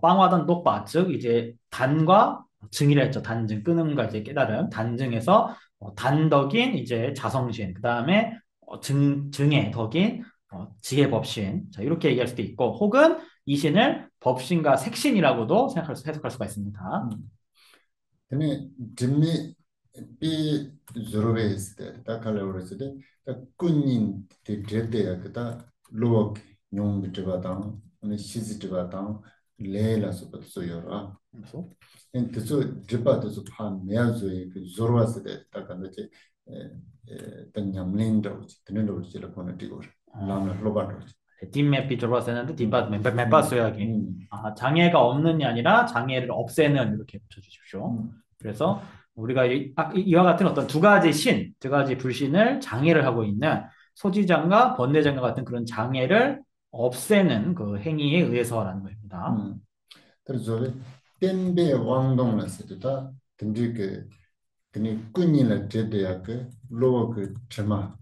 Speaker 2: 빵화던 똑바, 즉 이제 단과 증이라 했죠. 단증, 끊음과 이제 깨달음, 단증에서 단덕인 이제 자성신, 그 다음에 증의 덕인 지혜 법신, 자 이렇게 얘기할 수도 있고, 혹은 이 신을 법신과 색신이라고도 해석할 수가 있습니다.
Speaker 1: 근데 드메 비 저르베스 때 딱할로르스 딱 군인 데데야 그다 로크 뇽 비트바당 아니 시즈 비트바당 레라서 버서요라
Speaker 2: 그래서
Speaker 1: 엔 그저 드바도서 판 메아조에 그 조르와스 때 딱한데 땡냠린도 드는도 지라 보는 디고 라나 로바도
Speaker 2: 뒷맵이 들어와서 했는데 뒷밭 맵바 써야기. 장애가 없는이 아니라 장애를 없애는 이렇게 붙여주십시오. 그래서 우리가 이와 같은 어떤 두 가지 신, 두 가지 불신을 장애를 하고 있는 소지장과 번뇌장과 같은 그런 장애를 없애는 그 행위에 의해서라는 것입니다.
Speaker 1: 그래서 템베 왕동라스다 근데 그니 군인의 제대야 그 로그 트마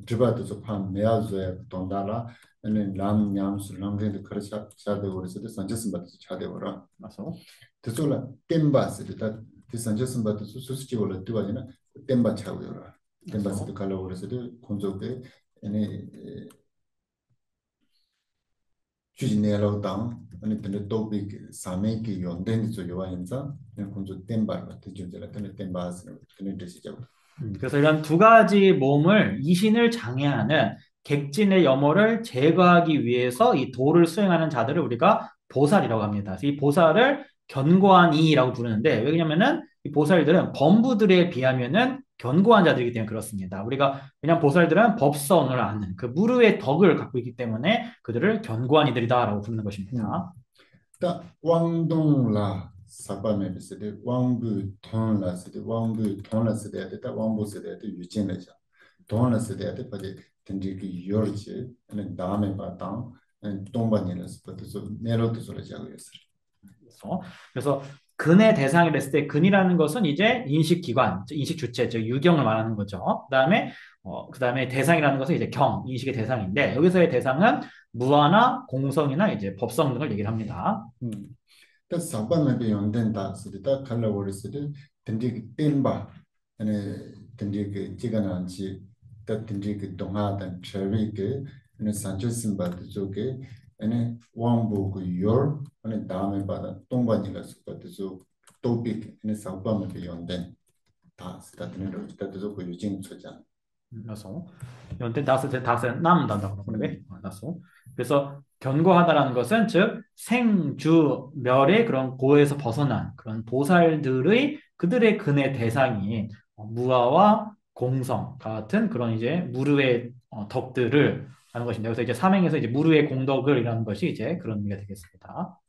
Speaker 1: 드바도 판 메아조야 돈다라 아니 람 냠스 람게도 그렇게 차대 오르서도 산제스 받도 차대 오라
Speaker 2: 맞소.
Speaker 1: 그래서 템바스다 그 산제스 받도 수수지 올라 뜨바지나 템바 차고요라 템바스도 갈라 오르서도 군족에 아니 주진내로 당 아니 근데 토픽 사메기 연된 저 요한자 그냥 군족 템바로 되줄라 근데 템바스 근데 되시죠.
Speaker 2: 그래서 이런 두 가지 몸을 이신을 장애하는 객진의 염호를 제거하기 위해서 이 도를 수행하는 자들을 우리가 보살이라고 합니다. 그래서 이 보살을 견고한 이라고 부르는데 왜냐면은 이 보살들은 범부들에 비하면은 견고한 자들이기 때문에 그렇습니다. 우리가 그냥 보살들은 법성을 아는 그 무르의 덕을 갖고 있기 때문에 그들을 견고한 이들이다라고 부르는 것입니다.
Speaker 1: 왕동라 사바메 비스데 왕부 돈라 스데 왕부 돈라 스데 다 왕부 스데 유진내자 돈라 스데 바제 텐디기 요르치 네 다음에 바탕 동반이라 스포트서 내로도 소리자고 있어요.
Speaker 2: 그래서 근의 대상이 됐을 때 근이라는 것은 이제 인식기관, 인식 주체, 즉 유경을 말하는 거죠. 그다음에 대상이라는 것은 이제 경, 인식의 대상인데 여기서의 대상은 무아나 공성이나 이제 법성 등을 얘기를 합니다.
Speaker 1: 그 사바메 연된다 스데다 칼라고르스데 텐디기 템바 아니 텐디기 지가난지 다 텐디기 동하단 트레비게 아니 산체심바드 쪽에 아니 왕보고 요 아니 다음에 받아 동반이가 스포트서 토픽 아니 사바메 연된 다 스타트는 스타트서 그 유진 초장
Speaker 2: 그래서 연대 다스 남단다고 그러네. 그래서 견고하다라는 것은 즉 생주 멸의 그런 고에서 벗어난 그런 보살들의 그들의 근의 대상인 무아와 공성 같은 그런 이제 무르의 덕들을 하는 것입니다. 그래서 이제 삼행에서 이제 무르의 공덕을 이라는 것이 이제 그런 의미가 되겠습니다.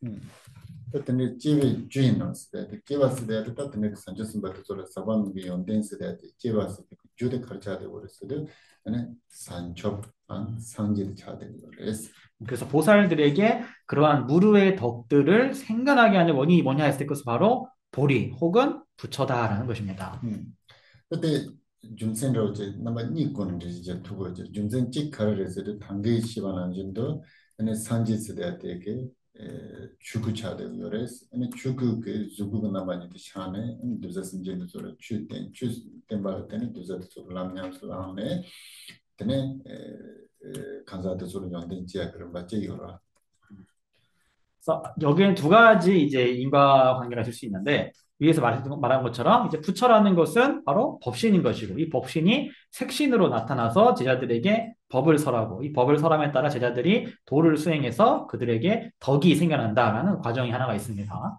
Speaker 1: 그때 집에 주인으로서 기와스 대도 그때 산저스 받도록 사반비 연dense 대도 기와스 주대 가르쳐야 버렸어도 아니 산첩 안 상질 차대 버렸어.
Speaker 2: 그래서 보살들에게 그러한 무르의 덕들을 생겨나게 하는 원인이 뭐냐 했을 때 그것은 바로 보리 혹은 부처다라는 것입니다.
Speaker 1: 그때 중생으로 이제 남아 니고는 이제 두고 이제 중생 직 가르쳐서 단계 시반한 정도 아니 산지스 대에게 추구차대 요레스 아니 추구 그 주구가 남아니 샤네 두자스 이제 소리 추된 추된 바 때는 두자스 소리 람냠스라네 때는 간사도 소리 연된 지야 그런 바지 요라
Speaker 2: 그래서 여기는 두 가지 이제 인과관계가 있을 수 있는데 위에서 말한 것처럼 이제 부처라는 것은 바로 법신인 것이고 이 법신이 색신으로 나타나서 제자들에게 법을 설하고 이 법을 설함에 따라 제자들이 도를 수행해서 그들에게 덕이 생겨난다라는 과정이 하나가 있습니다.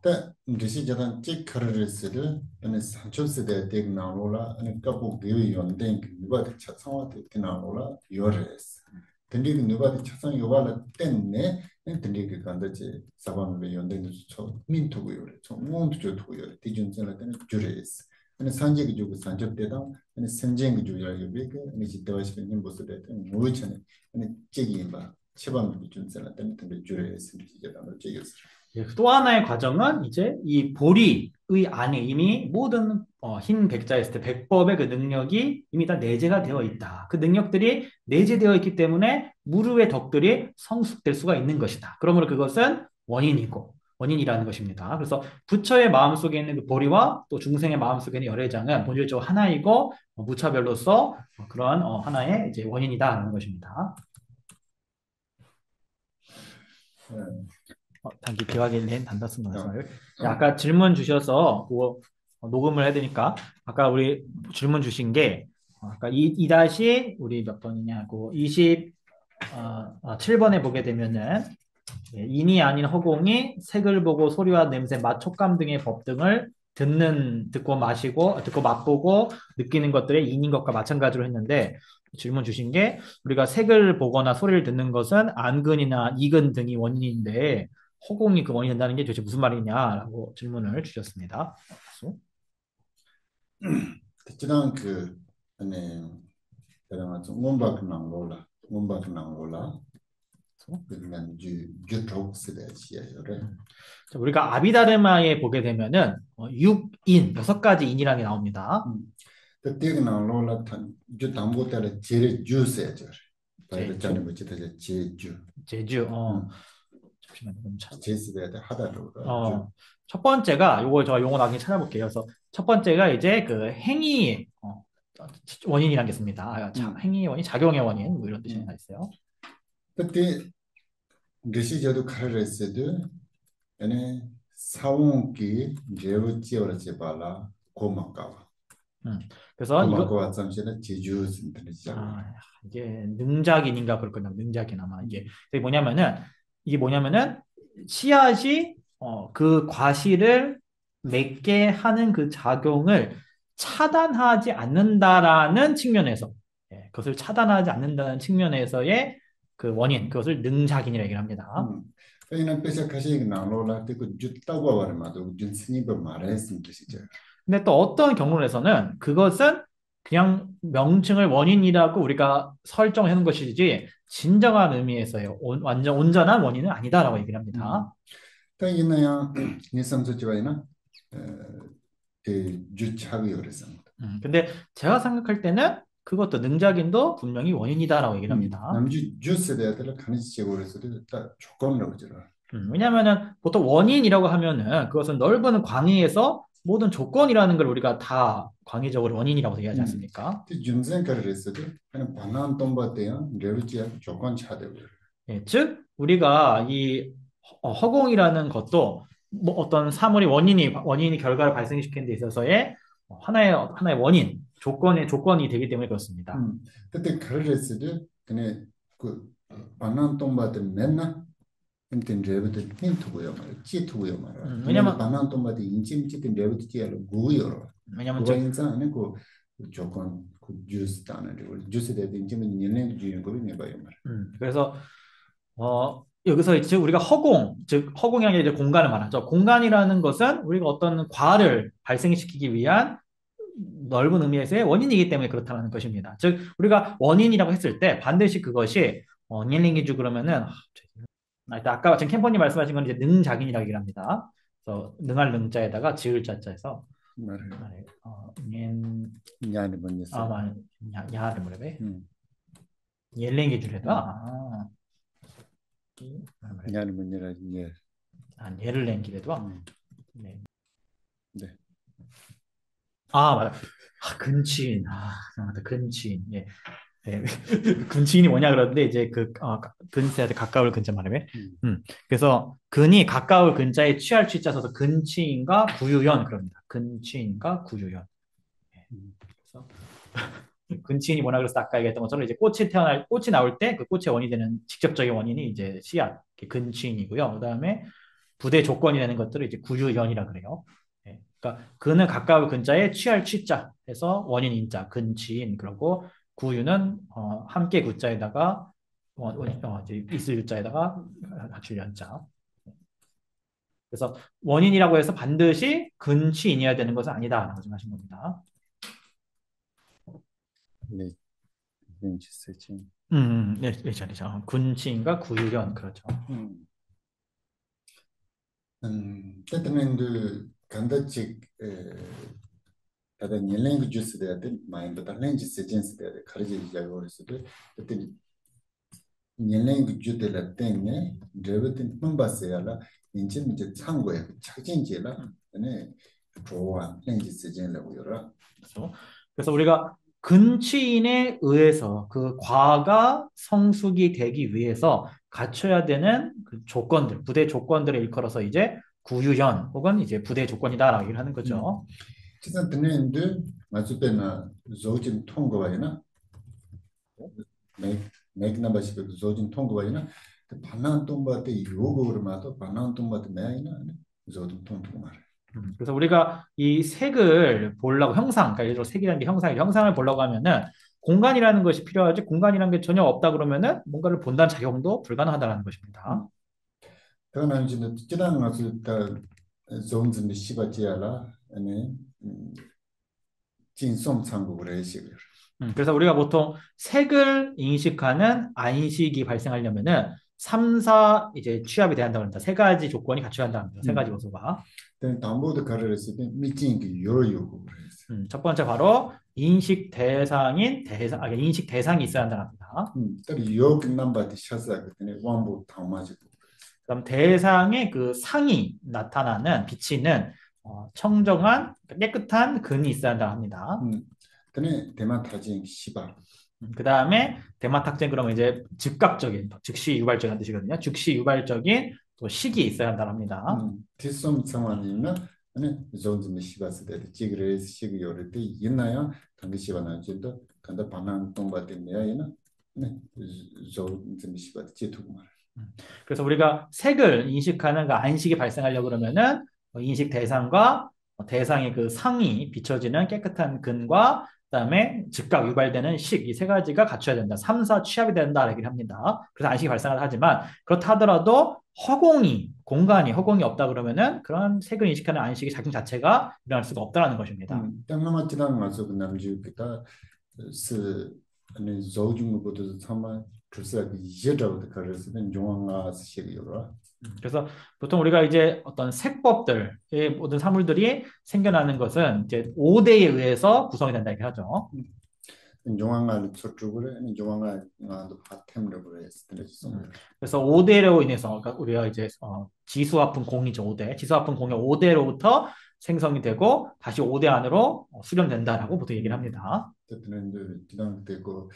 Speaker 1: 다 르시 자단 찌 카르르스를 아니 산초스데 데 나올라 아니 까고 비위 연된 누바데 차상와데 나올라 요레스 근데 누바데 차상 요발라 때문에 근데 간다지 사방을 연된 저 민토고 요레 저 몬도 저토고 요레 디준sel라 때는 주레스 아니 산지기 주고 산접대다 아니 선쟁기 주야 요베게 아니 지도와시는 보스데 모이차네 아니 찌기인바 치방을 준sel라 때는 근데 주레스 디자단 찌겼어
Speaker 2: 또 하나의 과정은 이제 이 보리의 안에 이미 모든 흰 백자에 있을 때 백법의 그 능력이 이미 다 내재가 되어 있다. 그 능력들이 내재되어 있기 때문에 무르의 덕들이 성숙될 수가 있는 것이다. 그러므로 그것은 원인이고 원인이라는 것입니다. 그래서 부처의 마음속에 있는 그 보리와 또 중생의 마음속에 있는 열애장은 본질적으로 하나이고 무차별로서 그런 하나의 이제 원인이다라는 것입니다. 단기 기억하게 된 단다스 말씀을. 아까 질문 주셔서 그거 녹음을 해드니까 아까 우리 질문 주신 게 아까 2 우리 몇 번이냐고 27번에 보게 되면은 인이 아닌 허공이 색을 보고 소리와 냄새, 맛, 촉감 등의 법 등을 듣고 마시고 듣고 맛보고 느끼는 것들의 인인 것과 마찬가지로 했는데 질문 주신 게 우리가 색을 보거나 소리를 듣는 것은 안근이나 이근 등이 원인인데 허공이 그 원인이 된다는 게 도대체 무슨 말이냐라고 질문을 주셨습니다.
Speaker 1: 지난 그 안에 그러나 좀 몸박는 걸라 그러면 주톡스데 시에요래
Speaker 2: 우리가 아비다르마에 보게 되면은 6인, 6가지 인이라는 게 나옵니다.
Speaker 1: 그때는 rol라 주 담보텔 제일 주세죠 바이르자는 뭐지 되게 제주
Speaker 2: 제주, 잠시만요.
Speaker 1: 제스베데 하다로
Speaker 2: 첫 번째가 요거 저 용어 나중에 찾아볼게요. 그래서 첫 번째가 이제 그 행위 원인이라는 게 있습니다. 행위의 원인, 작용의 원인 뭐 이런 뜻이 있어요.
Speaker 1: 그때 르시저도 카르레스도 얘네 사원기 제우지어라지 발라 고마까와
Speaker 2: 그래서
Speaker 1: 고마까와 잠시는 제주 신들이죠.
Speaker 2: 이게 능작인인가 그럴 거나 능작인 아마 이게 뭐냐면은 씨앗이 그 과실을 맺게 하는 그 작용을 차단하지 않는다라는 측면에서 그것을 차단하지 않는다는 측면에서의 그 원인 그것을 능작인이라고 얘기를 합니다.
Speaker 1: 그냥 빼서 가시 나로라 그 jut다고 말마도 준스니버 말했음 뜻이죠.
Speaker 2: 근데 또 어떤 경로에서는 그것은 그냥 명칭을 원인이라고 우리가 설정해 놓은 것이지 진정한 의미에서의 완전 온전한 원인은 아니다라고 얘기를 합니다.
Speaker 1: 그러니까 니상소지와이나 그 주차하기 어려서.
Speaker 2: 근데 제가 생각할 때는 그것도 능작인도 분명히 원인이다라고 얘기를 합니다.
Speaker 1: 남주 주스에 대해서 간이지적으로 해서도 딱 조건으로 그죠.
Speaker 2: 왜냐하면은 보통 원인이라고 하면은 그것은 넓은 광의에서 모든 조건이라는 걸 우리가 다 광의적으로 원인이라고 얘기하지 않습니까?
Speaker 1: 준생가를 했어도 그냥 반환 동바대야 레루지야 조건 차대고.
Speaker 2: 즉 우리가 이 허공이라는 것도 뭐 어떤 사물이 원인이 결과를 발생시키는 데 있어서의 하나의 원인 조건이 되기 때문에 그렇습니다.
Speaker 1: 그때 가를 했어도 그냥 그 반환 동바대 맨나 인텐 레버도 힌트고요 말 찌투고요 말 왜냐면 반환 동바대 인침치든 레버지야로 고요 왜냐면 저 인자는 그 조건 그 주스 단어를 주스에 대해 인침은 년내 주는 거를 내봐요 말
Speaker 2: 그래서 여기서 즉 우리가 즉 허공이라는 게 이제 공간을 말하죠. 공간이라는 것은 우리가 어떤 과를 발생시키기 위한 넓은 의미에서의 원인이기 때문에 그렇다는 것입니다. 즉 우리가 원인이라고 했을 때 반드시 그것이 원인이주 그러면은 아까 지금 캠퍼님 말씀하신 건 이제 능작인이라고 얘기를 합니다. 그래서 능할 능자에다가 지을 자자에서
Speaker 1: 야는 뭔였어?
Speaker 2: 야를 뭐래? 옐랭이 줄에다
Speaker 1: 야는 뭔이라 예.
Speaker 2: 얘를 랭기래도 네. 맞아. 근친. 맞다. 근친. 예. 예, 근치인이 뭐냐 그러는데 이제 근자한테 가까울 근자 말하면 그래서 근이 가까울 근자에 취할 취자 써서 근치인과 구유연 그럽니다. 근치인과 구유연. 예, 그래서 근치인이 뭐냐 그래서 아까 얘기했던 것처럼 이제 꽃이 나올 때 그 꽃의 원이 되는 직접적인 원인이 이제 씨앗 근치인이고요. 그다음에 부대 조건이 되는 것들을 이제 구유연이라 그래요. 예, 그러니까 근은 가까울 근자에 취할 취자 해서 원인 인자 근치인 그러고 구유는 함께 구자에다가 이제 있을 유자에다가 합칠 연자. 그래서 원인이라고 해서 반드시 근치인이어야 되는 것은 아니다라고 생각하신 겁니다.
Speaker 1: 네, 왠지 쓰지.
Speaker 2: 네, 네, 잘이죠. 근치인과 구유연 그렇죠.
Speaker 1: 때때는 그 간다직 다들 년랭이 주스 대야들 마인드 달랭지 세진스 대야들 가르지 자고르스도 그때 년랭이 주들라 때문에 드베든 놈바세야라 인진 이제 창고에 착진지라 네 좋아 랭지 세진라고 열어
Speaker 2: 그렇죠. 그래서 우리가 근치인에 의해서 그 과가 성숙이 되기 위해서 갖춰야 되는 그 조건들, 부대 조건들을 일컬어서 이제 구유현 혹은 이제 부대 조건이다라고 얘기를 하는 거죠.
Speaker 1: 지금 드는데 맞으면 조진 통과하나 맥 넘버십 조진 통과하나 반난 동바데 요거를 마도 반난 동바데 매이나 조진 통과
Speaker 2: 그래서 우리가 이 색을 보려고 형상, 그러니까 예를 들어 색이라는 게 형상을 보려고 하면은 공간이라는 것이 필요하지 공간이라는 게 전혀 없다 그러면은 뭔가를 본다는 작용도 불가능하다는 것입니다.
Speaker 1: 그러나 이제 지난 가서 다 존즈미 시바지야라 아니 진som 참고를 해시고
Speaker 2: 그래서 우리가 보통 색을 인식하는 안식이 발생하려면은 3, 4 이제 취합이 돼야 한다고 합니다. 세 가지 조건이 갖춰야 한다고 합니다. 세 가지 요소가.
Speaker 1: 담보도 가르쳤을 때 미팅이 여러 요구를 했어요.
Speaker 2: 첫 번째 바로 인식 대상인 인식 대상이 있어야 한다고 합니다.
Speaker 1: 또 요구 넘버도 셔서 그때 원부 당마지고
Speaker 2: 그다음 대상의 그 상이 나타나는 비치는 청정한 깨끗한 근이 있어야 한다고 합니다.
Speaker 1: 근데 대만 타진 시바
Speaker 2: 그 다음에 대마탁젠 그러면 이제 즉각적인 즉시 유발적인 뜻이거든요. 즉시 유발적인 또 식이 있어야 한다고 합니다.
Speaker 1: 디솜 상황이나 아니 존즈미 시바스 때 지그레스 시기 요럴 때 있나요? 당기 시바나 진도 간다 반난 동바데 내야이나 네 존즈미 시바스 제투고 말
Speaker 2: 그래서 우리가 색을 인식하는 그 안식이 발생하려고 그러면은 인식 대상과 대상의 그 상이 비춰지는 깨끗한 근과 그다음에 즉각 유발되는 식, 이 세 가지가 갖춰야 된다. 3, 4 취합이 된다. 얘기를 합니다. 그래서 안식이 발생을 하지만 그렇다 하더라도 공간이 허공이 없다 그러면은 그런 색을 인식하는 안식의 작용 자체가 일어날 수가 없다라는 것입니다.
Speaker 1: 땅나마 지나는 가서 그 남주기다 스 아니 조중국도 참아 주사기 이제라고 가르치는 용왕아 시기요라
Speaker 2: 그래서 보통 우리가 이제 어떤 색법들의 모든 사물들이 생겨나는 것은 이제 5대에 의해서 구성이 된다 이렇게 하죠.
Speaker 1: 용왕아 저쪽으로 아니 용왕아도 바템으로 그랬을
Speaker 2: 그래서 5대로 인해서 그러니까 우리가 이제 지수합분 공이죠. 5대. 지수합분 공의 5대로부터 생성이 되고 다시 5대 안으로 수렴된다라고 보통 얘기를 합니다.
Speaker 1: 때는 지난 때고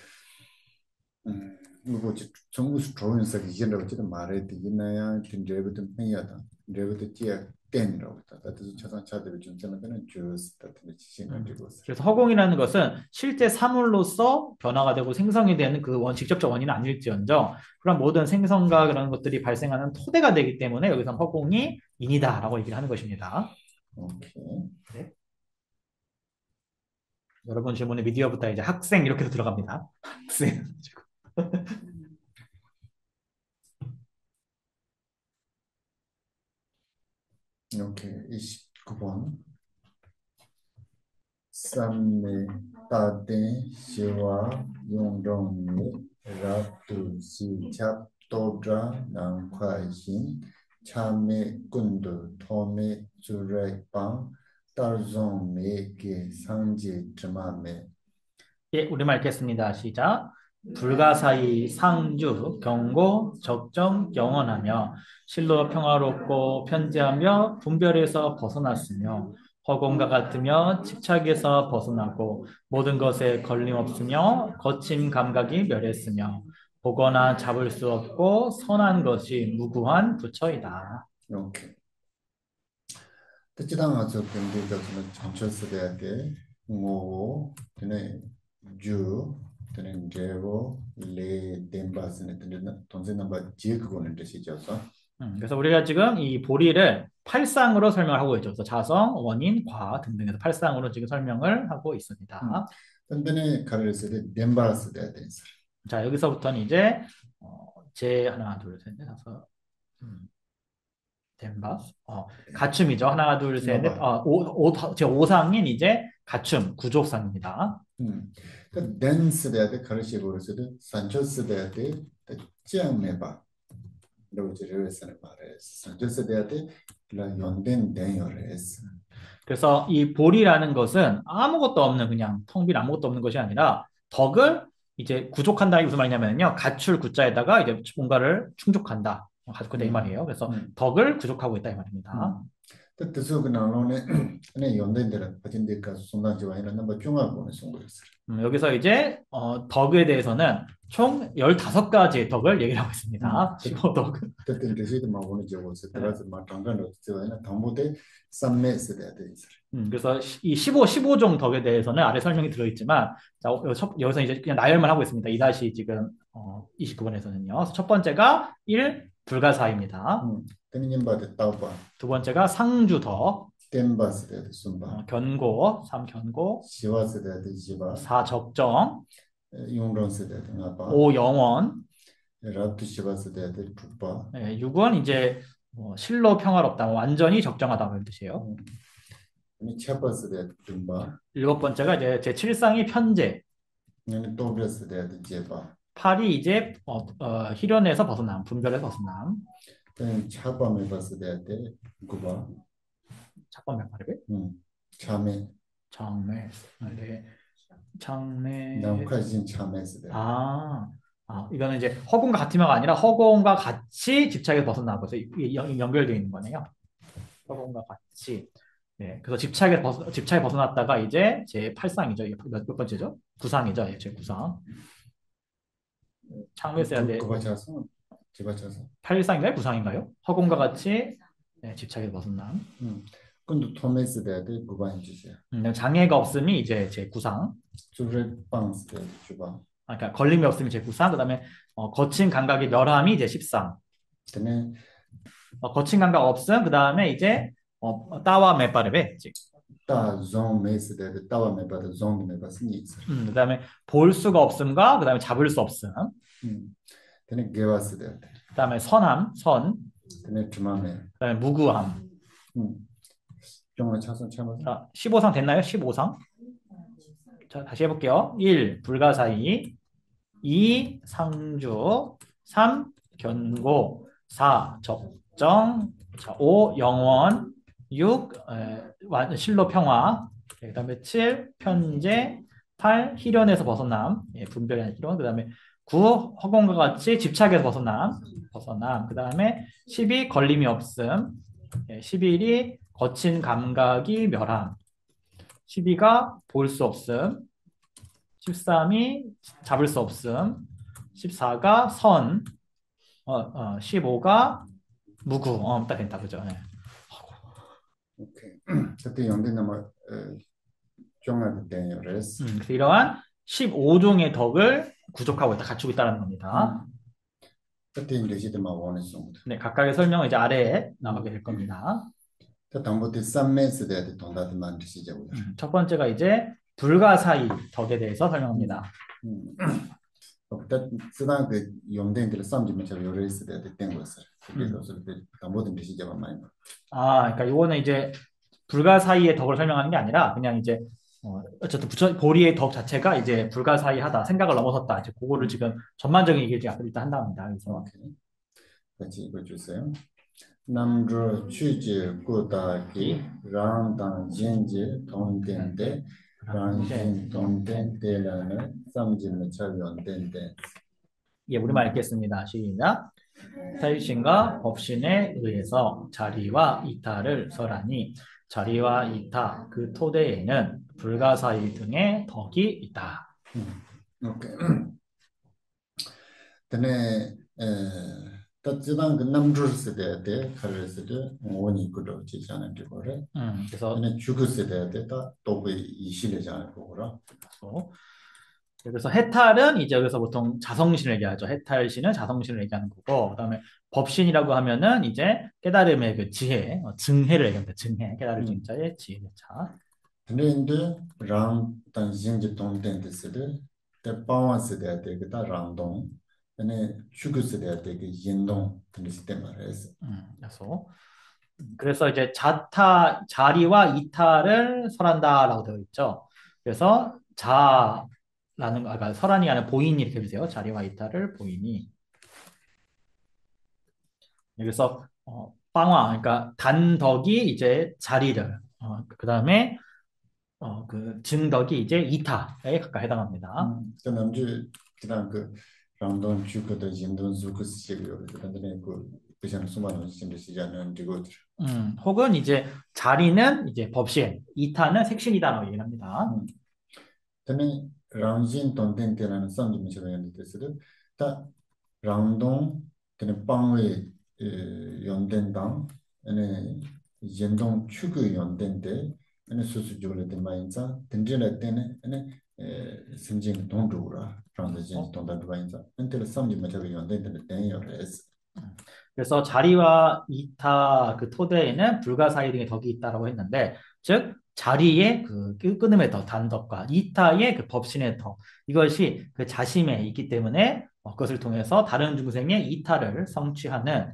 Speaker 1: 뭐 정부 조인석 이제라고 지금 말해 되나야 진짜부터 해야다. 레부터 티야 땐이라고 했다. 그래서 자산차들을 좀 전에는 주스 같은 지신 가지고
Speaker 2: 그래서 허공이라는 것은 실제 사물로서 변화가 되고 생성이 되는 그 직접적 원인은 아닐지언정 그런 모든 생성과 그런 것들이 발생하는 토대가 되기 때문에 여기서 허공이 인이다라고 얘기를 하는 것입니다.
Speaker 1: 오케이.
Speaker 2: 네. 여러분 질문에 미디어부터 이제 학생 이렇게 해서 들어갑니다. 학생.
Speaker 1: 오케이. 29번. 쌈내 따대 시와 용정리 라투 시잡 도드라 난콰이신 참매 군도 토메 주라이빵 딸종메게 상제 드마메
Speaker 2: 예, 우리말 읽겠습니다. 시작. 불가사의 상주, 경고, 적정, 영원하며 실로 평화롭고 편지하며 분별에서 벗어났으며 허공과 같으며 집착에서 벗어나고 모든 것에 걸림없으며 거친 감각이 멸했으며 보거나 잡을 수 없고 선한 것이 무구한 부처이다.
Speaker 1: 오케이. 특히나 아주 경계가서는 전철세대한테 뭐 되네 주 되는 제고 레 덴바스네 되는 돈세 넘버 지 그거는 되시죠서.
Speaker 2: 그래서 우리가 지금 이 보리를 팔상으로 설명을 하고 있죠. 그래서 자성, 원인, 과 등등해서 팔상으로 지금 설명을 하고 있습니다.
Speaker 1: 근데 가르스데 덴바스 돼야 돼.
Speaker 2: 자, 여기서부터는 이제 제 하나, 둘, 셋, 넷, 다섯, 덴바스, 갖춤이죠. 하나, 둘, 셋, 넷, 제 오상인 이제 갖춤, 구족상입니다.
Speaker 1: 그 댄스 돼야 돼. 가르시 버스데 산초스 돼야 돼. 찌앙메바. 로지르스는 말해. 산초스 돼야 돼. 라 연된 대열에스.
Speaker 2: 그래서 이 볼이라는 것은 아무것도 없는 그냥 텅 빈 아무것도 없는 것이 아니라 덕을 이제 구족한다는 게 무슨 말이냐면요. 갖출 구자에다가 이제 뭔가를 충족한다. 가족한다 이 말이에요. 그래서 덕을 구족하고 있다 이 말입니다.
Speaker 1: 뜻도 그 나로네 네 연된데라 빠진데가 순간지와 이런 넘버 중앙권에 송거였어.
Speaker 2: 여기서 이제 덕에 대해서는 총 15가지의 덕을 얘기를 하고 있습니다. 15덕.
Speaker 1: 뜻은 뜻이 막 오는 제고서 들어서 막 당간으로 쓰여있는 당부대 쌈매스 돼야 돼.
Speaker 2: 그래서 이 15종 덕에 대해서는 아래 설명이 들어있지만 자, 여기서 이제 그냥 나열만 하고 있습니다. 이 다시 지금 29번에서는요. 첫 번째가 1. 불가사입니다.
Speaker 1: 때님바데 따오바
Speaker 2: 두 번째가 상주덕,
Speaker 1: 땜바스 돼야 돼. 순바
Speaker 2: 견고, 3. 견고,
Speaker 1: 시와스 돼야 돼. 시바
Speaker 2: 4. 적정,
Speaker 1: 용론스 돼야 돼. 나바
Speaker 2: 5. 영원,
Speaker 1: 라투 시바스 돼야 돼. 푸바
Speaker 2: 6은 이제 실로 평화롭다, 완전히 적정하다 그런 뜻이에요.
Speaker 1: 아니 차바스 돼야 돼. dum바
Speaker 2: 일곱 번째가 이제 제 7상이 편재,
Speaker 1: 아니 또브레스 돼야 돼. 제바
Speaker 2: 8이 이제 희련에서 벗어남, 분별에서 벗어남.
Speaker 1: 차바메바스 돼야 돼. 구바
Speaker 2: 잠깐만 말해.
Speaker 1: 참에
Speaker 2: 장매, 네, 장매.
Speaker 1: 남카진 참에스 돼야 돼.
Speaker 2: 이거는 이제 허공과 같으면가 아니라 허공과 같이 집착에서 벗어나고 그래서 연결되어 있는 거네요. 허공과 같이. 네, 그래서 집착에 벗어났다가 이제 제 8상이죠. 몇 번째죠? 9상이죠. 제 9상. 창조에 써야 돼.
Speaker 1: 그거 찾아서 제가 찾아서
Speaker 2: 8일상인가요? 9상인가요? 허공과 같이 집착에서 벗어남.
Speaker 1: 근데 토메스 돼야 돼. 그거 해주세요.
Speaker 2: 장애가 없음이 이제 제 9상.
Speaker 1: 주레빵스 돼야 돼. 주방
Speaker 2: 그러니까 걸림이 없음이 제 9상. 그다음에 거친 감각의 멸함이 이제 10상.
Speaker 1: 그다음에
Speaker 2: 거친 감각 없음. 그다음에 이제 따와 메빠르베.
Speaker 1: 따종 메스 돼야 돼. 따와 메바드 종 메바스 니스.
Speaker 2: 그다음에 볼 수가 없음과 그다음에 잡을 수 없음.
Speaker 1: 그다음에 게와스 돼야 돼.
Speaker 2: 그다음에 선함, 선.
Speaker 1: 그다음에 주마메.
Speaker 2: 그다음에 무구함.
Speaker 1: 정말 차선 참아서.
Speaker 2: 자, 15상 됐나요? 15상. 자, 다시 해볼게요. 1. 불가사의 2. 상주 3. 견고 4. 적정 5. 영원 6. 실로 평화 그 다음에 7. 편재 8. 희련에서 벗어남 분별의 희련 그 다음에 9. 허공과 같이 집착에서 벗어남 그 다음에 12. 걸림이 없음 11이 거친 감각이 멸함 12가 볼 수 없음 13이 잡을 수 없음 14가 선 15가 무구 딱 됐다 그죠? 네.
Speaker 1: 오케이. 그때 연대 남아 정말 대열에스.
Speaker 2: 그래서 이러한 15종의 덕을 구족하고 있다 갖추고 있다는 겁니다.
Speaker 1: 그때 인도시드만 원했어.
Speaker 2: 네, 각각의 설명은 이제 아래에 나가게 될 겁니다.
Speaker 1: 당부때 쌈메스 돼야 돼. 돈다드만 드시자고요.
Speaker 2: 첫 번째가 이제 불가사의 덕에 대해서 설명합니다.
Speaker 1: 쓰다 그 연대인들 쌈지면 저 요래스 돼야 된 거였어요. 그래서 당부든 드시자만 많이.
Speaker 2: 그러니까 이거는 이제 불가사의의 덕을 설명하는 게 아니라 그냥 이제 어쨌든 보리의 덕 자체가 이제 불가사의하다 생각을 넘어섰다 이제 그거를 지금 전반적인 얘기를 일단 한답니다. 그래서
Speaker 1: 같이 읽어주세요. 남주 취지 꾸다기 랑당 진지 동된데 랑진 동된데라는 쌈지는 잘 연된데.
Speaker 2: 예, 우리말 읽겠습니다. 시작. 타일신과 법신에 의해서 자리와 이탈을 설하니 자리와 이타 그 토대에는 불가사의 등의 덕이 있다.
Speaker 1: 오케이. 근데 따지단 그 남줄 세대에 대해 가르스도 원이 그러 지잖아요. 그거를.
Speaker 2: 그래서
Speaker 1: 근데 죽을 세대에 대해서 또그 이실이잖아요. 그거라.
Speaker 2: 그래서 해탈은 이제 여기서 보통 자성신을 얘기하죠. 해탈신은 자성신을 얘기하는 거고, 그다음에 법신이라고 하면은 이제 깨달음의 그 지혜, 증해를 얘기합니다. 증해, 깨달을 증자의 지혜 자.
Speaker 1: 근데 랑 단신지 동된데스들 때 바완스에 대해 그다 랑동 근데 죽을 세대에 대해 그 인동 근데 시스템 말해서.
Speaker 2: 그래서 이제 자리와 이타를 설한다라고 되어 있죠. 그래서 자라는 거, 아까 설한이 아니라 보인이 이렇게 보세요. 자리와 이타를 보인이. 그래서 빵화, 그러니까 단덕이 이제 자리를, 그다음에 그 증덕이 이제 이타에 가까이 해당합니다.
Speaker 1: 그 남주 그다음 그 랑동 죽거든 인동 죽을 시기요. 그다음에 그 그냥 수많은 신들 시잖아요. 이거
Speaker 2: 혹은 이제 자리는 이제 법신, 이타는 색신이다라고 얘기를 합니다.
Speaker 1: 근데 랑진 동된테라는 성질이 저는 됐어요. 다 랑동 근데 빵의 연된당 아니 연동 추구 연된데 아니 수수적으로 된 마인자 된지를 때는 아니 심진 동조라 랑진 동단 마인자 근데 성질이 저는 연된데 된요레스.
Speaker 2: 그래서 자리와 이타 그 토대에는 불가사의 등의 덕이 있다라고 했는데, 즉 자리의 그 끊음의 덕, 단덕과 이타의 그 법신의 덕, 이것이 그 자심에 있기 때문에 그것을 통해서 다른 중생의 이타를 성취하는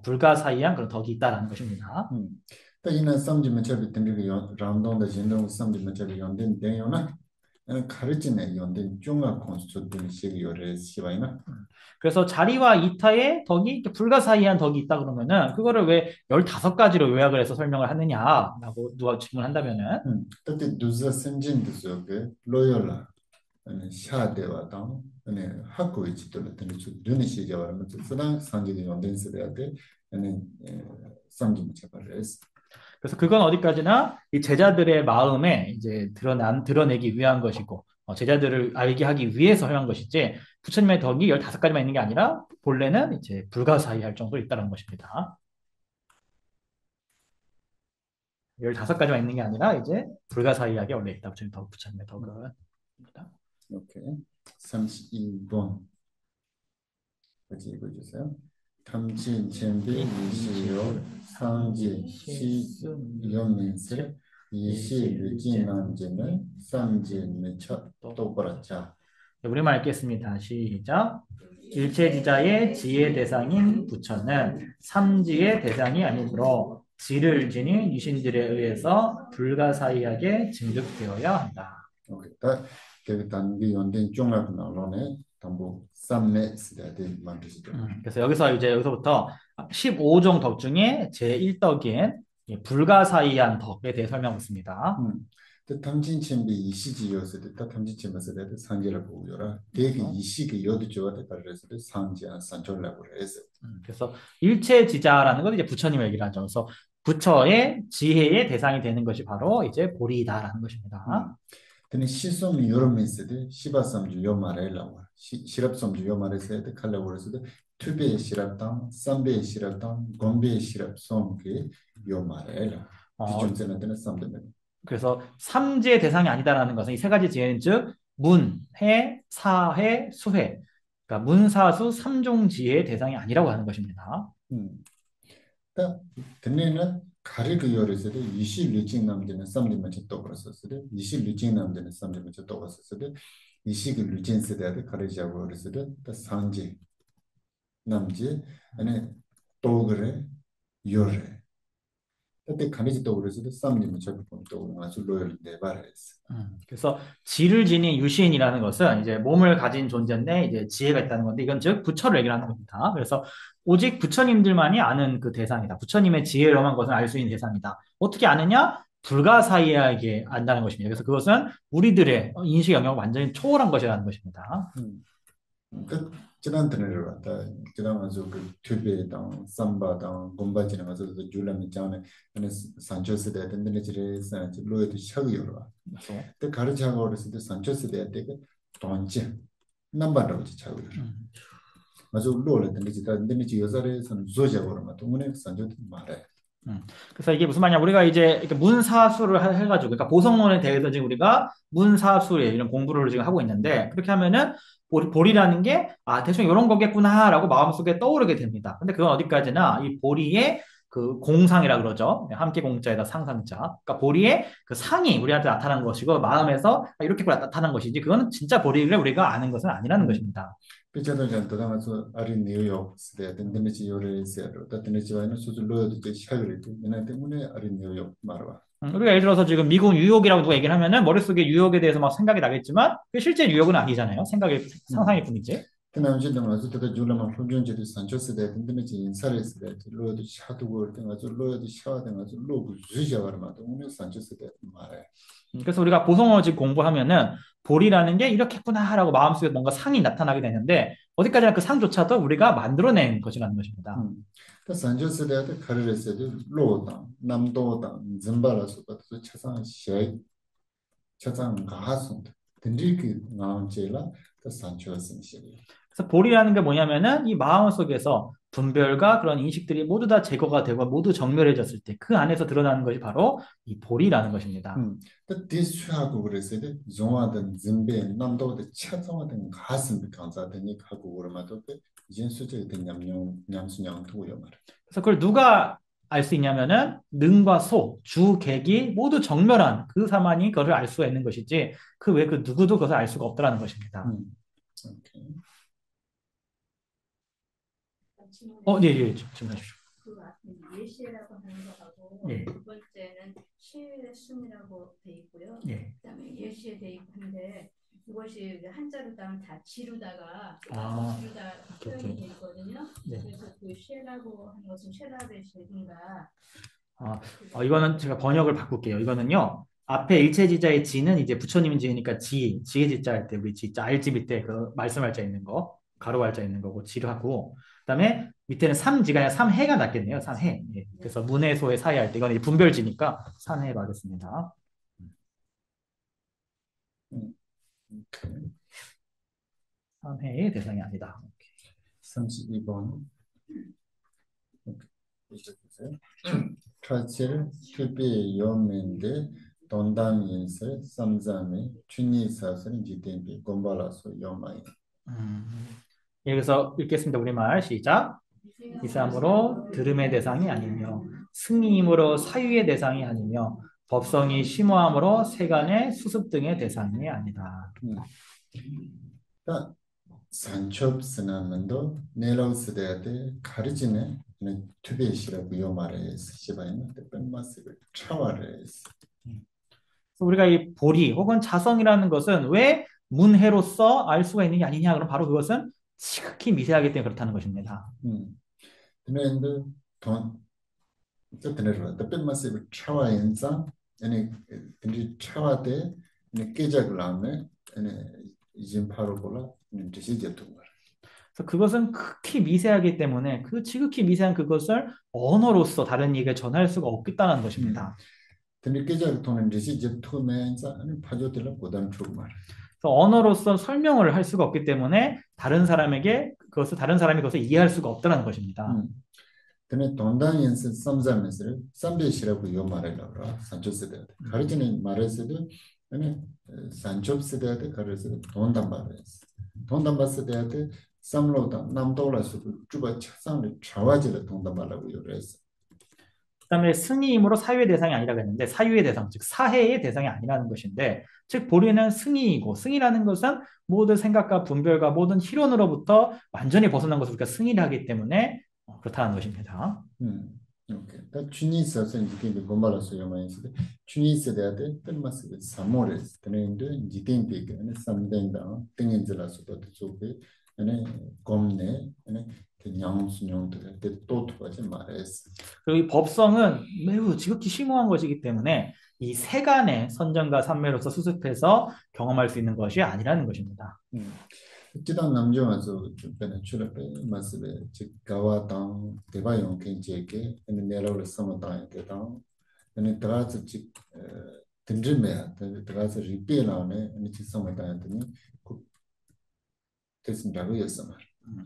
Speaker 2: 불가사의한 그런 덕이 있다라는 것입니다.
Speaker 1: 이는 성질이 저기 된게 랑동의 진동 성질이 저기 연된 된요나 가르치네 연된 중앙 콘스트루션 시기요레 시바이나.
Speaker 2: 그래서 자리와 이타의 덕이 이렇게 불가사의한 덕이 있다 그러면은 그거를 왜 15가지로 요약을 해서 설명을 하느냐라고 누가 질문한다면은
Speaker 1: 그때 두자 선진도서 그 로열라 아니 샤데와당 아니 학교 위치도 되는 저 눈이 시작하면 수당 상직이 연된스래야 돼 아니 상징 제발레스.
Speaker 2: 그래서 그건 어디까지나 이 제자들의 마음에 이제 드러내기 위한 것이고, 제자들을 알게 하기 위해서 허용한 것이지, 부처님의 덕이 15가지만 있는 게 아니라, 본래는 이제 불가사의할 정도로 있다는 것입니다. 15가지만 있는 게 아니라, 이제 불가사의하게 원래 있다. 부처님의 덕은.
Speaker 1: 오케이. 32번. 같이 읽어주세요. 탐진, 쳔비, 이시요, 상지, 시, 연민세, 이시, 류진남제는 쌈지, 매처, 똑바라자.
Speaker 2: 우리말 읽겠습니다. 시작. 일체지자의 지혜 대상인 부처는 삼지의 대상이 아니므로 지를 지닌 유신들에 의해서 불가사의하게 증득되어야 한다.
Speaker 1: 오케이. 그 단비 연된 종합 나로네 담보 쌈네 스다데 만드시죠.
Speaker 2: 그래서 여기서부터 15종 덕 중에 제1덕인 불가사의한 덕에 대해 설명했습니다.
Speaker 1: 탐진침비 이시지였을 때 탐진침에서 때 상계를 보고요라. 되게 이시기 여도 좋아도 따라서 상지한 산절라고 해서.
Speaker 2: 그래서 일체지자라는 건 이제 부처님을 얘기를 하죠. 그래서 부처의 지혜의 대상이 되는 것이 바로 이제 보리다라는 것입니다.
Speaker 1: 근데 시솜 여러 면세대 시바삼주 요 말해라고. 시랍섬주 요 말해서 때 칼라고 그래서 투베 시랍당, 삼베 시랍당, 곰베 시랍솜 그요 말해라. 기존세는 때는 삼대면.
Speaker 2: 그래서 삼지의 대상이 아니다라는 것은 이 세 가지 지혜는 즉 문, 해, 사해, 수해. 그러니까 문사수 삼종지혜의 대상이 아니라고 하는 것입니다.
Speaker 1: 근데는 가르그 요리서도 이시 류징 남자는 삼디만 또 그랬었어요. 이시 류징 남자는 삼디만 또 그랬었어요. 이시 그 류징 세대에 가르자고 그랬어요. 상지 남지 아니 또 그래 요래. 그때 가르지 또 그랬어요. 삼디만 또 아주 로열인데 말했어.
Speaker 2: 그래서 지를 지닌 유시인이라는 것은 이제 몸을 가진 존재인데 이제 지혜가 있다는 건데 이건 즉 부처를 얘기를 하는 겁니다. 그래서 오직 부처님들만이 아는 그 대상이다. 부처님의 지혜를 한 것은 알 수 있는 대상이다. 어떻게 아느냐? 불가사의하게 안다는 것입니다. 그래서 그것은 우리들의 인식 영역을 완전히 초월한 것이라는 것입니다.
Speaker 1: 그 지난 드네를 왔다. 지난 가서 그 튜브에당 삼바당 곰바지는 가서 그 줄라미 장에 안에 산초스데 된데 지레 산치 로에도 샤기요라.
Speaker 2: 그래서
Speaker 1: 그 가르치하고 그랬을 때 산초스데 때그 돈지 남바라고 지차고요. 맞아 로를 된데 지다 된데 지 여자에서는 조자고 그러면 동문에 산초도 말해.
Speaker 2: 그래서 이게 무슨 말이냐? 우리가 이제 이렇게 문사수를 해가지고, 그러니까 보성론에 대해서 지금 우리가 문사수의 이런 공부를 지금 하고 있는데, 그렇게 하면은 보리라는 게, 아, 대충 이런 거겠구나라고 마음속에 떠오르게 됩니다. 근데 그건 어디까지나 이 보리의 그 공상이라 그러죠. 함께 공자에다 상상자. 그러니까 보리의 그 상이 우리한테 나타난 것이고, 마음에서 이렇게 나타난 것이지, 그거는 진짜 보리를 우리가 아는 것은 아니라는 것입니다.
Speaker 1: 피자도 전도 가서 아린 뉴욕 시대 된데 지 요래 있어요. 다들 지와는 수술로도 이제 샤그리 이나 때문에 아린 뉴욕 말와.
Speaker 2: 우리가 예를 들어서 지금 미국 뉴욕이라고 누가 얘기를 하면은 머릿속에 뉴욕에 대해서 막 생각이 나겠지만 그게 실제 뉴욕은 아니잖아요. 생각의 상상일 뿐이지.
Speaker 1: 그다음 이제 나서 또 줄라만 훈련제도 산초스데 된데 지 인사레스데 로도 샤두고 때 가서 로도 샤와데 가서 로고 주시자가마도 오늘 산초스데 말해.
Speaker 2: 그래서 우리가 보성어 집 공부하면은 볼이라는 게 이렇겠구나라고 마음속에 뭔가 상이 나타나게 되는데 어디까지나 그 상조차도 우리가 만들어낸 것이라는 것입니다.
Speaker 1: 그 산초스데 카르레스데 로다 남도다 짐바라서 그 차상 셰 차상 가하송 된리기 나온제라 그 산초스니 시.
Speaker 2: 그래서 볼이라는 게 뭐냐면은 이 마음 속에서 분별과 그런 인식들이 모두 다 제거가 되고 모두 정멸해졌을 때 그 안에서 드러나는 것이 바로 이 볼이라는 것입니다.
Speaker 1: 그 디스하고 그랬을 때 종화된 짐베 남도의 차정화된 가슴 강사되니 하고 그러면도 그 이제 수제에 된 냠냠 냠수냥 두고요 말.
Speaker 2: 그래서 그걸 누가 알 수 있냐면은 능과 소, 주, 객이 모두 정멸한 그 사만이 그것을 알 수가 있는 것이지 그 외 그 누구도 그것을 알 수가 없다라는 것입니다.
Speaker 1: 오케이.
Speaker 2: 네, 네, 질문하십시오.
Speaker 3: 그 앞에 예시라고 하는 거하고
Speaker 2: 예.
Speaker 3: 두 번째는 시의 순이라고 돼 있고요.
Speaker 2: 예.
Speaker 3: 그다음에 예시에 돼 있는데 그것이 한자로 따면 다 지루다가 지루다
Speaker 2: 오케이,
Speaker 3: 표현이
Speaker 2: 오케이.
Speaker 3: 돼 있거든요.
Speaker 2: 네.
Speaker 3: 그래서 그 쉐라고 하는 것은 쉐라의 쉐인가.
Speaker 2: 이거는 제가 번역을 바꿀게요. 이거는요. 앞에 일체지자의 지는 이제 부처님 지으니까 지혜 지자 할 때 우리 지자 알집일 때 그 말씀할 자 있는 거, 가로 할자 있는 거고 지루하고 그다음에 밑에는 삼지가 아니라 삼해가 낫겠네요. 삼해. 예. 그래서 문해소의 사해 할 때 이건 이제 분별지니까 삼해로 하겠습니다.
Speaker 1: 오케이.
Speaker 2: 삼해의 대상이 아니다.
Speaker 1: 32번. 이제 보세요. tra칠 튜비 요면데 돈담인세 삼자미 춘니사스는 지대비 곰발라서 요마이.
Speaker 2: 여기서 읽겠습니다. 우리말 시작. 이삼으로 들음의 대상이 아니며 승리임으로 사유의 대상이 아니며 법성이 심오함으로 세간의 수습 등의 대상이 아니다.
Speaker 1: 그러니까 산첩스나면도 네라우스데한테 가르치네 튜베시라고 요 말에 시바이는 뺀마스를 차와를
Speaker 2: 우리가 이 보리 혹은 자성이라는 것은 왜 문해로서 알 수가 있는 게 아니냐? 그럼 바로 그것은 지극히 미세하기 때문에 그렇다는 것입니다.
Speaker 1: 근데 돈 저들을 뺀마스를 차와인자 아니 근데 차와대 깨작을 하면 아니 이제 바로 볼라 디시제 또
Speaker 2: 그래서 그것은 극히 미세하기 때문에 그 지극히 미세한 그것을 언어로서 다른 이에게 전할 수가 없겠다는 것입니다.
Speaker 1: 근데 깨작 돈은 디시제 투면서 아니 파조들을 보단 주고 말.
Speaker 2: 그래서 언어로서 설명을 할 수가 없기 때문에 다른 사람에게 다른 사람이 그것을 이해할 수가 없다는 것입니다.
Speaker 1: 근데 돈당인스 삼자면서 삼베시라고 요 말이라고 그러. 산초스데. 가르치는 말에서도 아니 산초스데한테 가르쳐서 돈담 말했어. 돈담 봤을 삼로다 남도라서 주바 차상을 좌와지를 돈담 말라고 요랬어.
Speaker 2: 그다음에 승이임으로 사유의 대상이 아니라고 했는데 사유의 대상, 즉 사해의 대상이 아니라는 것인데 즉 보리는 승이이고 승이라는 것은 모든 생각과 분별과 모든 희론으로부터 완전히 벗어난 것을 우리가 승이라 하기 때문에 그렇다는 것입니다.
Speaker 1: 오케이. 다 주니스에서 이게 고말아서 요마인스 주니스 대한테 뺀마스 사모레스 되는데 지팅비게 삼된다 땡인들라서도 저게 아니 검네 아니 냥순용들 또 도와지 말했어.
Speaker 2: 그리고 이 법성은 매우 지극히 심오한 것이기 때문에 이 세간의 선정과 삼매로서 수습해서 경험할 수 있는 것이 아니라는 것입니다.
Speaker 1: 지단 남정아서 주변에 출입에 마스베 즉 가와당 대바용 켄제게 아니 내려올 섬당 대당 아니 들어서 즉 든지메야 들어서 리필하네 아니 즉 섬당 되니 됐습니다고 했어.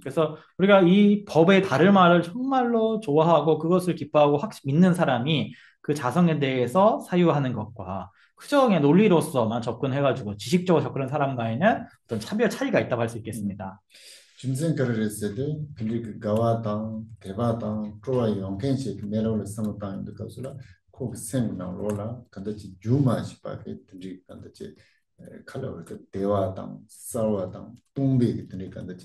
Speaker 2: 그래서 우리가 이 법의 다름화를 정말로 좋아하고 그것을 기뻐하고 확 믿는 사람이 그 자성에 대해서 사유하는 것과 그저 그냥 논리로서만 접근해가지고 지식적으로 접근하는 사람과에는 어떤 차이가 있다고 할 수 있겠습니다.
Speaker 1: 중생거를 했을 때 근데 그 가와당 대바당 프로와 용켄시 내려올 섬당 것으로 꼭 생각나로라 근데 주마시 바게 근데 근데 칼로 그 대화당 싸워당 동비 근데 근데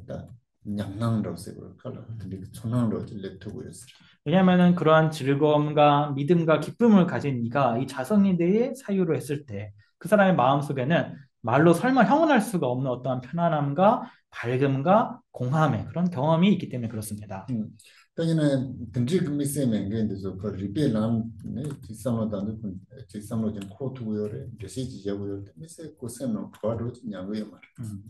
Speaker 1: 다 냥낭로서 칼로 근데 촌낭로 레트고 있어.
Speaker 2: 왜냐하면은 그러한 즐거움과 믿음과 기쁨을 가진 이가 이 자성에 대해 사유를 했을 때 그 사람의 마음속에는 말로 설마 형언할 수가 없는 어떠한 편안함과 밝음과 공함의 그런 경험이 있기 때문에 그렇습니다.
Speaker 1: 당연히 근데 그 미세면 근데서 그 리필한 네 지상로단도 지상로 좀 코트고요래 제시지 제고요 미세 고세노 바로 냐고요 말.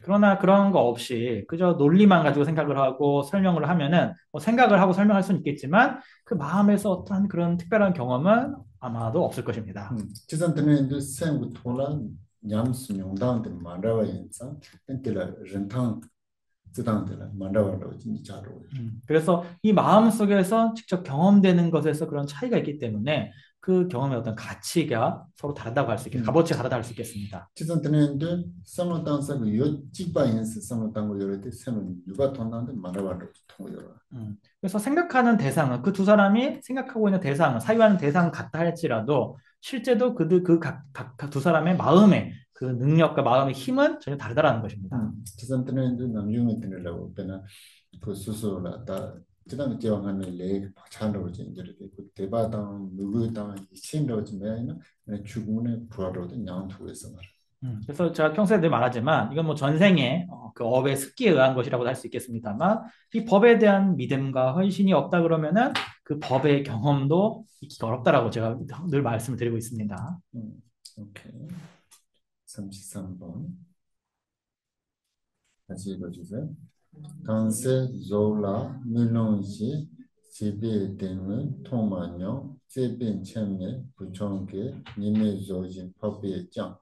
Speaker 2: 그러나 그런 거 없이 그저 논리만 가지고 생각을 하고 설명을 하면은 뭐 생각을 하고 설명할 수는 있겠지만 그 마음에서 어떠한 그런 특별한 경험은 아마도 없을 것입니다.
Speaker 1: 지상들은 이제 생고 토라 냠스 명당데 만다와 인사 엔텔라 렌탕 지당들 만다와로 진짜로.
Speaker 2: 그래서 이 마음 속에서 직접 경험되는 것에서 그런 차이가 있기 때문에 그 경험의 어떤 가치가 서로 다르다고 할 수 있겠습니다. 값어치가 다르다고 할 수 있겠습니다.
Speaker 1: 지상들은 이제 상로당사 그 요직바인스 상로당고 요럴 때 세는 누가 돈한테 만다와로 통고요.
Speaker 2: 그래서 생각하는 대상은 그 두 사람이 생각하고 있는 대상은 사유하는 대상은 같다 할지라도 실제도 그 두 사람의 마음의 그 능력과 마음의 힘은 전혀 다르다라는 것입니다.
Speaker 1: 지상들은 이제 남중에 드느라고 배나 그 수수라 다 그다음에 제왕하는 레 박찬으로 이제 그 대바당 누구당 신으로 지면은 죽음의 부활로도 냥투에서 말.
Speaker 2: 그래서 제가 평소에 늘 말하지만 이건 뭐 전생에 그 업의 습기에 의한 것이라고 할 수 있겠습니다만 이 법에 대한 믿음과 헌신이 없다 그러면은 그 법의 경험도 있기가 어렵다라고 제가 늘 말씀을 드리고 있습니다.
Speaker 1: 오케이. 33번. 다시 읽어주세요. 간세 조라 밀롱시 집에 되는 통만요 제빈 체내 부정계 님의 조진 법의 장.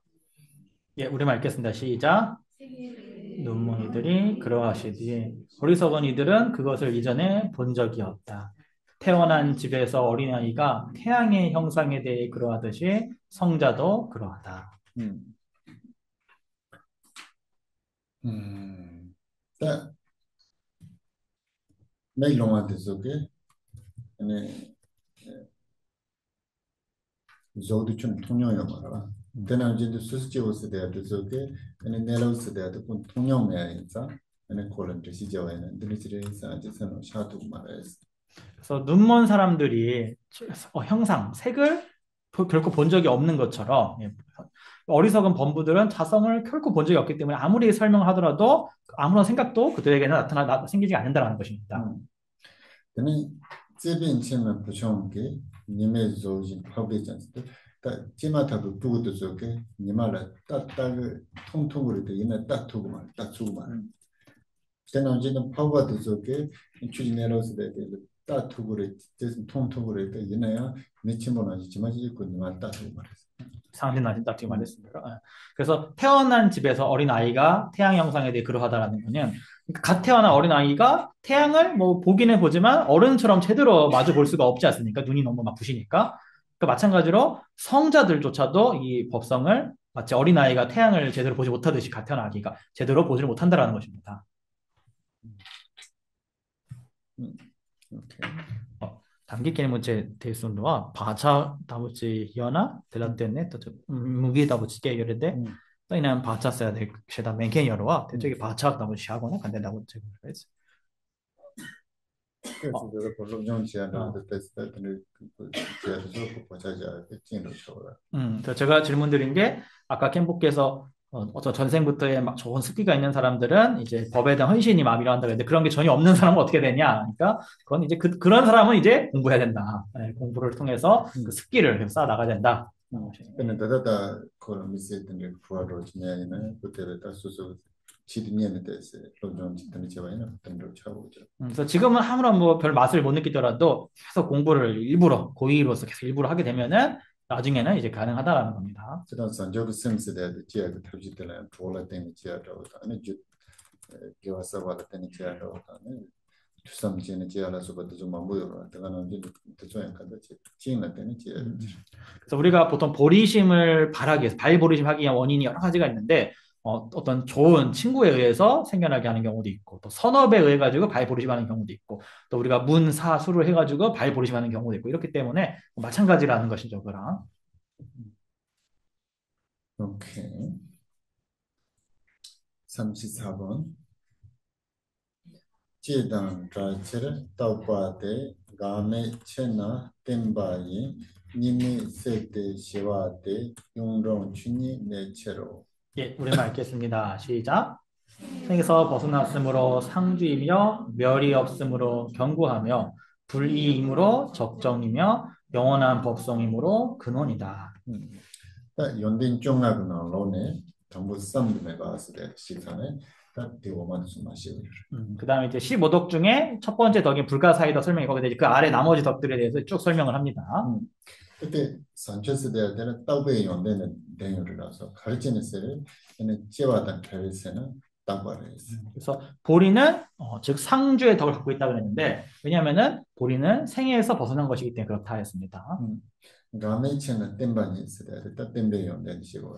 Speaker 2: 예, 우리말 읽겠습니다. 시작. 눈먼이들이 그러하시되 어리석은 이들은 그것을 이전에 본 적이 없다. 태어난 집에서 어린아이가 태양의 형상에 대해 그러하듯이 성자도 그러하다.
Speaker 1: 자, 내일롱한테 속에 아니 조도 좀 통용이야 말아. 내가 이제 수수지오스 대학도 속에 아니 내려오스 대학도 본 통용이야 인사. 아니 콜런트 시저에는 드리지레이사 이제 서로 샤도 말했어.
Speaker 2: 그래서 눈먼 사람들이 형상, 색을 결코 본 적이 없는 것처럼 어리석은 범부들은 자성을 결코 본 적이 없기 때문에 아무리 설명을 하더라도 아무런 생각도 그들에게는 생기지 않는다는 것입니다.
Speaker 1: 근데 제빈 체면 부정한 게 님의 조진 법이잖아요. 다 지마타도 두고도 저게 님말라 딱딱을 통통으로 되기는 딱 두고 딱 주고 말. 제가 이제는 파워도 저게 추진해로서 되게 딱 두고를 대신 통통으로 돼 이나야 미치면 아니지만 이거 님말 딱 두고 말했어.
Speaker 2: 상대는 딱 지금 말했습니다. 그래서 태어난 집에서 어린 아이가 태양 형상에 대해 그러하다라는 거는 갓 태어난 어린 아이가 태양을 뭐 보기는 보지만 어른처럼 제대로 마주 볼 수가 없지 않습니까? 눈이 너무 막 부시니까. 그러니까 마찬가지로 성자들조차도 이 법성을 마치 어린 아이가 태양을 제대로 보지 못하듯이 갓 태어난 아기가 제대로 보지 못한다라는 것입니다. 단기계는 문제 대순도와 바차 다부지 연아 델라테네 또 무기 다부지게 열인데 또이는 바차 써야 될 시다 맨켄 열어와 대쪽에 바차 다부지 하거나 간단하고 제가 그랬어.
Speaker 1: 그래서 제가 벌써 좀 지나는데 테스트를 제가 보자자 찐으로 쳐라.
Speaker 2: 제가 질문 드린 게 아까 캠프께서 어떤 전생부터의 막 좋은 습기가 있는 사람들은 이제 법에 대한 헌신이 막 일어난다 그랬는데 그런 게 전혀 없는 사람은 어떻게 되냐? 그러니까 그건 이제 그런 사람은 이제 공부해야 된다. 네, 공부를 통해서 그 습기를 쌓아 나가야 된다.
Speaker 1: 근데 다다다 그런 미스했던 게 부활로 지내는 그때를 다 수수 지드니에 대해서 로존 짓는 제와이나 어떤 차고죠.
Speaker 2: 그래서 지금은 아무런 뭐 별 맛을 못 느끼더라도 계속 공부를 일부러 고의로서 계속 일부러 하게 되면은 나중에는 이제 가능하다라는 겁니다.
Speaker 1: 지난 산조그 셈스데 지야가 탑지들은 졸라 때문에 지야라고 하는 주 개와서와 때문에 지야라고 하는 주삼지는 지야라서부터 좀 뭐요. 내가는 이제 대초에 간다지. 지인나 때문에 지야.
Speaker 2: 그래서 우리가 보통 보리심을 발하기 위해서 발보리심 하기 위한 원인이 여러 가지가 있는데 어떤 좋은 친구에 의해서 생겨나게 하는 경우도 있고 또 선업에 의해 가지고 발보리심하는 경우도 있고 또 우리가 문사수를 해가지고 발보리심하는 경우도 있고 이렇기 때문에 마찬가지라는 것이죠, 그랑.
Speaker 1: 오케이. 34번. 지당 좌치를 떡과대 감에 체나 땜바이 님이 세대 시와대 용롱 춘이 내체로.
Speaker 2: 예, 우리말 읽겠습니다. 시작. 생에서 벗어났으므로 상주이며 멸이 없으므로 견고하며 불이이므로 적정이며 영원한 법성이므로 근원이다.
Speaker 1: 연된 종합은 언론에 전부 쌈들에 가서 시간에 딱 대오만 좀 마시고.
Speaker 2: 그다음에 이제 15덕 중에 첫 번째 덕이 불가사의덕 설명이 거기다 이제 그 아래 나머지 덕들에 대해서 쭉 설명을 합니다.
Speaker 1: 그때 산체스 대할 때는 따부에 연대는 내용이라서 가르치는 셀을 얘는 지와단 결세는 따부를 했어.
Speaker 2: 그래서 보리는 즉 상주의 덕을 갖고 있다고 했는데 왜냐하면은 보리는 생애에서 벗어난 것이기 때문에 그렇다 했습니다.
Speaker 1: 가메체는 땜반이 있어야 돼. 땜배 연대는 시고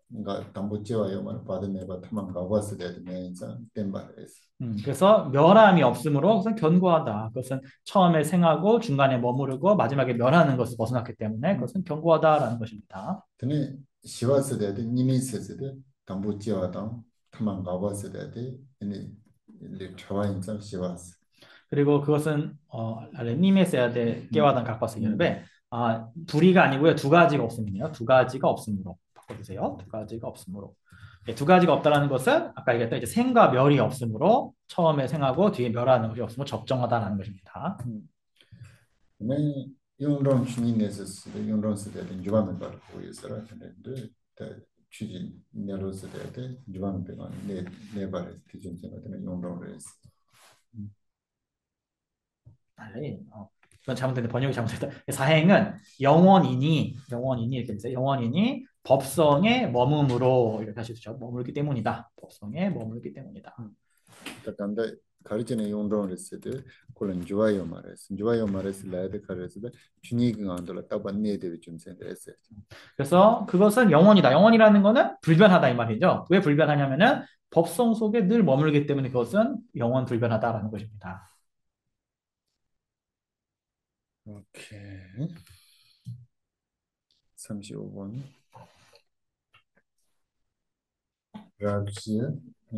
Speaker 1: 그러니까 담보지와요만 받으내가 타만 가고왔을 때 내인상 땜바를 했어.
Speaker 2: 그래서 멸함이 없으므로 그것은 견고하다. 그것은 처음에 생하고 중간에 머무르고 마지막에 멸하는 것을 벗어났기 때문에 그것은 견고하다라는 것입니다.
Speaker 1: 근데 시왔을 때 님이 있었을 때 담보지와당 타만 가고왔을 때 얘네 저와 인상 시왔어.
Speaker 2: 그리고 그것은 아래님에 써야 돼 깨와단 각바스 이는데 불이가 아니고요 두 가지가 없음이네요. 두 가지가 없음으로 바꿔주세요. 두 가지가 없음으로. 두 가지가 없다라는 것은 아까 얘기했던 이제 생과 멸이 없으므로 처음에 생하고 뒤에 멸하는 것이 없으므로 적정하다라는 것입니다.
Speaker 1: 네, 용론 주민에서 용론 쓰되 주반을 받고 있어라. 근데 취지 내로 쓰되 주반을 받고 내 발에 뒤좀 생각되는 용론을 했어.
Speaker 2: 그건 잘못됐는데 번역이 잘못됐다. 사행은 영원이니 이렇게 되세요. 영원이니 법성에 머금으로 이렇게 하시죠. 머물기 때문이다. 법성에 머물기 때문이다.
Speaker 1: 근데 가르치는 용론을 쓰되 그런 좋아요 말했어. 좋아요 말했을 때 가르쳤을 때 주니가 안 돌아 딱 반내에 좀 생각했어요.
Speaker 2: 그래서 그것은 영원이다. 영원이라는 거는 불변하다 이 말이죠. 왜 불변하냐면은 법성 속에 늘 머물기 때문에 그것은 영원 불변하다라는 것입니다.
Speaker 1: 오케이. 35번. 랍시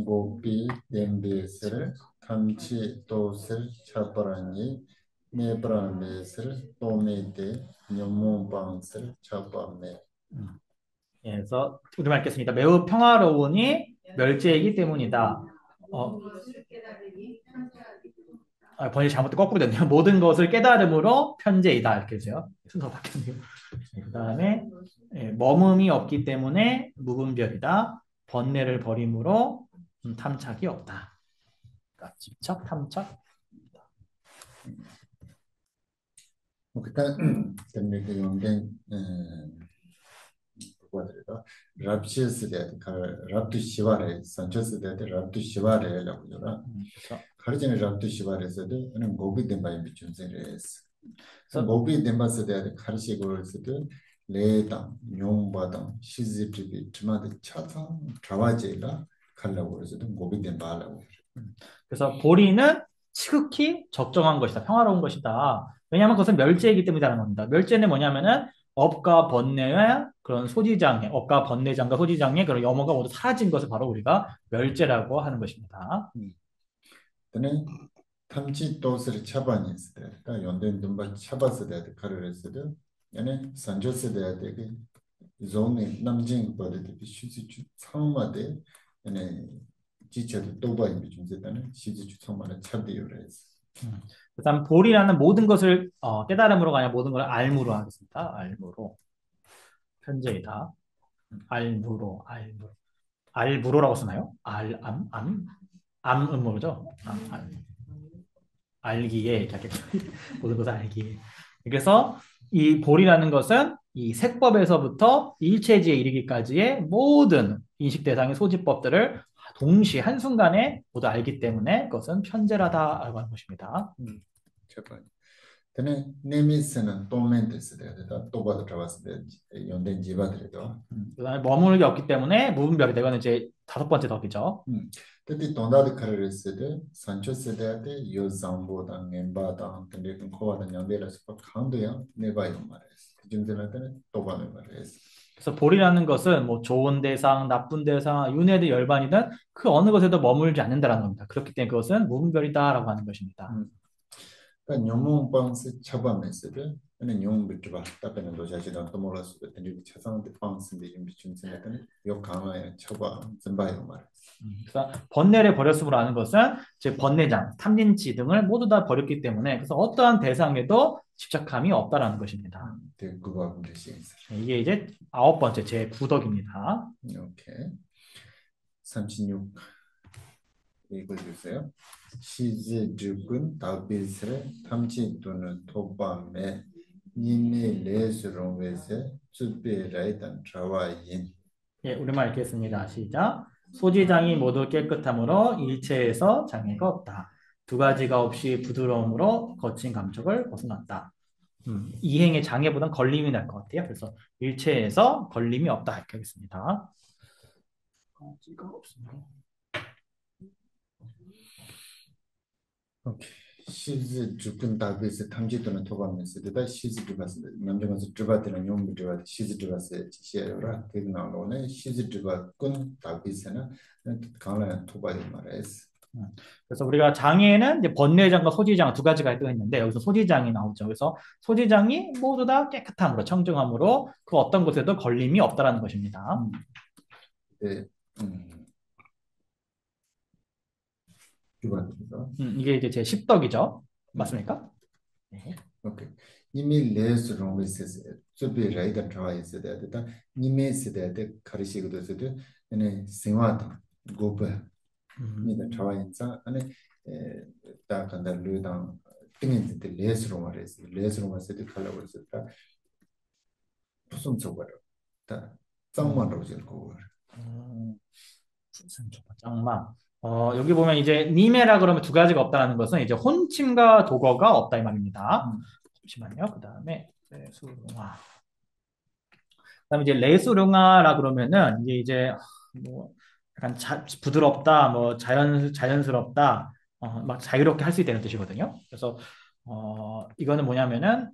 Speaker 1: 고비 덴베스를 탐치 도슬 차바라니 네브라메스를 또메데 녀몬방스를 차바메.
Speaker 2: 그래서 우리말 읽겠습니다. 매우 평화로우니 멸제이기 때문이다. 번역 잘못된 거꾸로 됐네요. 모든 것을 깨달음으로 편재이다 이렇게 해서요. 순서 바뀌었네요. 그 다음에 머금이 없기 때문에 무분별이다. 번뇌를 버림으로 탐착이 없다. 그러니까 집착, 탐착.
Speaker 1: 일단 때문에 연된 그거들이다. 랍시스 대 랍두 시바레 산초스 대 랍두 시바레라고 그러나 가르치는 랍두 시바레서도 저는 고비 덴바이 미춘세레스. 고비 덴바스 대 가르치고 있을 레당 용바당 시즈티비 트마데 차상 자와제가 갈라고 그래서도 고비 덴바라고.
Speaker 2: 그래서 보리는 지극히 적정한 것이다. 평화로운 것이다. 왜냐하면 그것은 멸제이기 때문이라는 겁니다. 멸제는 뭐냐면은 업과 번뇌와 그런 소지장애, 업과 번뇌장과 소지장애 그런 염원가 모두 사라진 것을 바로 우리가 멸제라고 하는 것입니다.
Speaker 1: 근데 탐지 도스를 차반이 있을 때, 연된 dum바 차바스 때 가르를 했을 때, 얘네 산조스 때 되게 존이 남진 버리듯이 시즈주 상마대 얘네 지체도 또바이 비중세다는 시즈주 상마를 차대요를 했어.
Speaker 2: 그다음 볼이라는 모든 것을 깨달음으로가 아니라 모든 걸 알무로 하겠습니다. 알무로 편제이다. 알무로. 알무로라고 쓰나요? 암음모죠? 알기에 이렇게 모든 것을 알기에. 그래서 이 볼이라는 것은 이 색법에서부터 일체지에 이르기까지의 모든 인식 대상의 소지법들을 동시에 한순간에 모두 알기 때문에 그것은 편재라다라고 하는 것입니다.
Speaker 1: 제발. 근데 네미스는 또멘데스 돼야 되다. 또바도 잡았을 때 연된 지바들이죠.
Speaker 2: 그다음에 머무는 게 없기 때문에 무분별이 되거는 이제 다섯 번째 덕이죠.
Speaker 1: 근데 돈다드 카르레스 때 산초 세대야 돼. 요 잠보다 멤바다 근데 그 코바다 냠베라스 파 칸도야 네바요 말했어. 지금들한테는 또바는 말했어.
Speaker 2: 그래서 볼이라는 것은 뭐 좋은 대상, 나쁜 대상, 윤회든 열반이든 그 어느 것에도 머물지 않는다라는 겁니다. 그렇기 때문에 그것은 무분별이다라고 하는 것입니다.
Speaker 1: 그러니까 뇽몽 방스 처밤했을 근데 뇽 비트바 답변은 도자지도 또 몰랐을 때 근데 차상한테 방스인데 좀 비춘 생각은 요 강화에 처밤 전바요 말.
Speaker 2: 그래서 번뇌를 버렸음으로 하는 것은 즉 번뇌장, 탐진치 등을 모두 다 버렸기 때문에 그래서 어떠한 대상에도 집착함이 없다라는 것입니다.
Speaker 1: 그거 문제 있어.
Speaker 2: 이게 이제 아홉 번째 제 구덕입니다.
Speaker 1: 오케이. 36 읽어주세요. 시즈 죽은 다비스를 탐지 또는 토밤에 니네 레스롱 외세 쭈베라이단 자와인.
Speaker 2: 예, 우리말 읽겠습니다. 시작. 소지장이 모두 깨끗함으로 일체에서 장애가 없다. 두 가지가 없이 부드러움으로 거친 감촉을 벗어났다. 이행의 장애보단 걸림이 날 것 같아요. 그래서 일체에서 걸림이 없다 이렇게 하겠습니다. 가지가 없습니다.
Speaker 1: 오케이. 시즈 죽은 다비스 탐지 또는 토밤에서 되다 시즈 죽었을 때 남자가서 죽었다는 용무 죽었을 시즈 죽었을 지시해요라 되게 나오네. 시즈 죽었군 다비스는 강한 토바이 말했어.
Speaker 2: 그래서 우리가 장애는 이제 번뇌장과 소지장 두 가지가 있다고 했는데 여기서 소지장이 나오죠. 그래서 소지장이 모두 다 깨끗함으로 청정함으로 그 어떤 곳에도 걸림이 없다라는 것입니다.
Speaker 1: 네. 죽었습니다.
Speaker 2: 이게 이제 제 10덕이죠. 맞습니까? 네.
Speaker 1: 오케이. 이미 레스롱 위세스 쭈비 라이더 트라이스 되다. 이미 세대에 가르치고도 있어도 얘네 생활다 고베 니가 트라이인자 아니 다 간다 루당 띵인데 레스롱 말했어. 레스롱 말했을 때 칼라고 했었다. 무슨 저거로 다 짱만으로 지고
Speaker 2: 무슨 짱마. 여기 보면 이제 니메라 그러면 두 가지가 없다는 것은 이제 혼침과 도거가 없다 이 말입니다. 잠시만요. 그 다음에 레수룽아. 그다음에 이제 레수룽아라 그러면은 이제 뭐 약간 부드럽다, 뭐 자연스럽다, 막 자유롭게 할 수 있다는 뜻이거든요. 그래서 이거는 뭐냐면은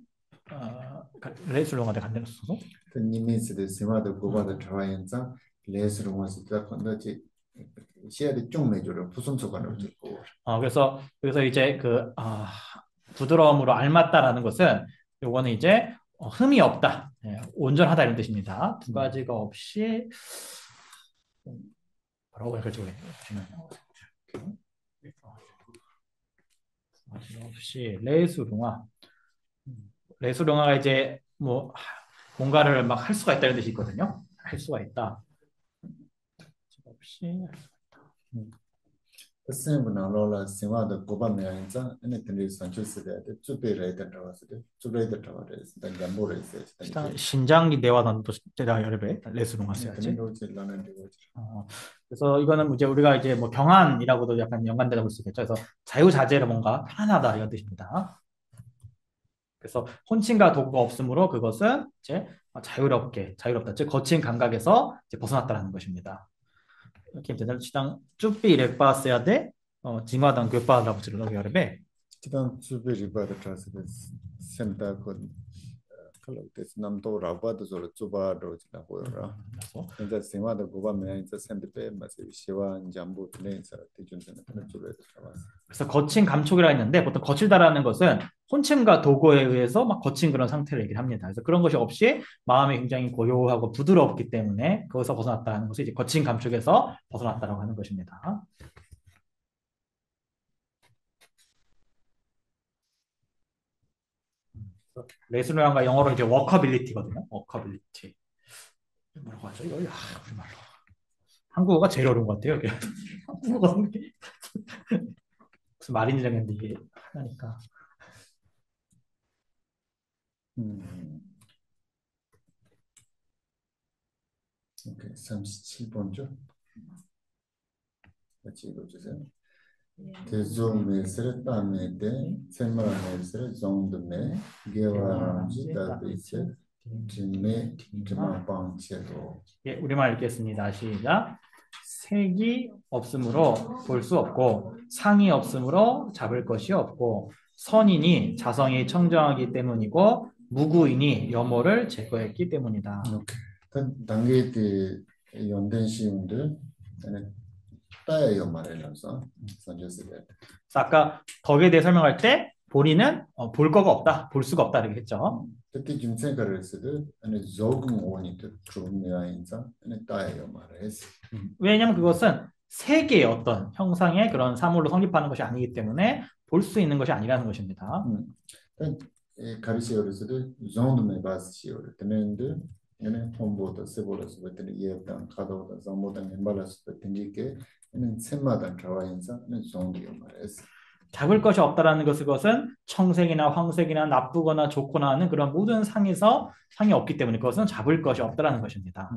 Speaker 2: 레수룽아한테 간다는 소소.
Speaker 1: 니메스의 생활도 고바도 트라이인자 레스롱 왔을 때 건너지 시야를 쭉 내줘요. 무슨 소관을 듣고.
Speaker 2: 그래서 이제 부드러움으로 알맞다라는 것은 요거는 이제 흠이 없다, 온전하다 이런 뜻입니다. 두 가지가 없이 뭐라고 할까요? 두 가지가 없이 레수룽아. 레수룽아가 이제 뭐 뭔가를 막 할 수가 있다는 뜻이 있거든요. 할 수가 있다. 없이 할 수가 있다.
Speaker 1: 그세브나 로라 생활도 고바메인자 아니 근데 산초스데 쭈베라이더 들어왔을 때 쭈베라이더 들어와서 일단 잠보를 했어요.
Speaker 2: 일단 신장기 내와단도 제가 여러 배 레스룸 했어야지. 그래서 이거는 이제 우리가 이제 뭐 경안이라고도 약간 연관되다 볼 수 있겠죠. 그래서 자유자재로 뭔가 편안하다 이런 뜻입니다. 그래서 혼침과 도구가 없으므로 그것은 이제 자유롭다, 즉 거친 감각에서 이제 벗어났다라는 것입니다. 이렇게 되면 시당 쭈삐 렉바스야 돼. 징화당 괴빠라고 지르는 여름에
Speaker 1: 기단 쭈베리바도 트라스데 센터건 칼로테스 남도 라바도 저로 쭈바로 지나고요. 근데 생활도 고바메인자 센터페 마세 시와 잠보 트레인서 대준선에 쭈베도 잡았어.
Speaker 2: 그래서 거친 감촉이라 했는데 보통 거칠다라는 것은 혼침과 도구에 의해서 막 거친 그런 상태를 얘기를 합니다. 그래서 그런 것이 없이 마음이 굉장히 고요하고 부드럽기 때문에 거기서 벗어났다는 것이 이제 거친 감촉에서 벗어났다라고 하는 것입니다. 레스토랑과 영어로 이제 워커빌리티거든요. 워커빌리티. 뭐라고 하죠? 이거 우리말로. 한국어가 제일 어려운 것 같아요. 한국어 무슨 말인지 정했는데 이게 하나니까.
Speaker 1: 오케이, 37번죠? 같이 읽어주세요. 대조메스를 따메데 세마메스를 정도메 게와람지 다비세 진메 드마방체도.
Speaker 2: 예, 우리말 읽겠습니다. 시작. 색이 없으므로 볼 수 없고 상이 없으므로 잡을 것이 없고 선인이 자성이 청정하기 때문이고 무구인이 염호를 제거했기 때문이다.
Speaker 1: 오케이. 단계 때 연된 시운들 따예요 말하면서 선제스가.
Speaker 2: 아까 덕에 대해 설명할 때 본인은 볼 거가 없다, 볼 수가 없다 이렇게 했죠.
Speaker 1: 특히 중생가를 했을 때 조금 오니 좋냐 인자 따예요 말했어.
Speaker 2: 왜냐하면 그것은 세계의 어떤 형상의 그런 사물로 성립하는 것이 아니기 때문에 볼 수 있는 것이 아니라는 것입니다.
Speaker 1: 가르치어를 때 정도의 바스시어를 때는데 얘는 홈보다 세보라서 그때 예단 가다보다 정보다 멤버라서 땡기게 얘는 셈마다 들어와 인자 정도요 말했어.
Speaker 2: 잡을 것이 없다라는 그것은 청색이나 황색이나 나쁘거나 좋거나 하는 그런 모든 상에서 상이 없기 때문에 그것은 잡을 것이 없다라는 것입니다.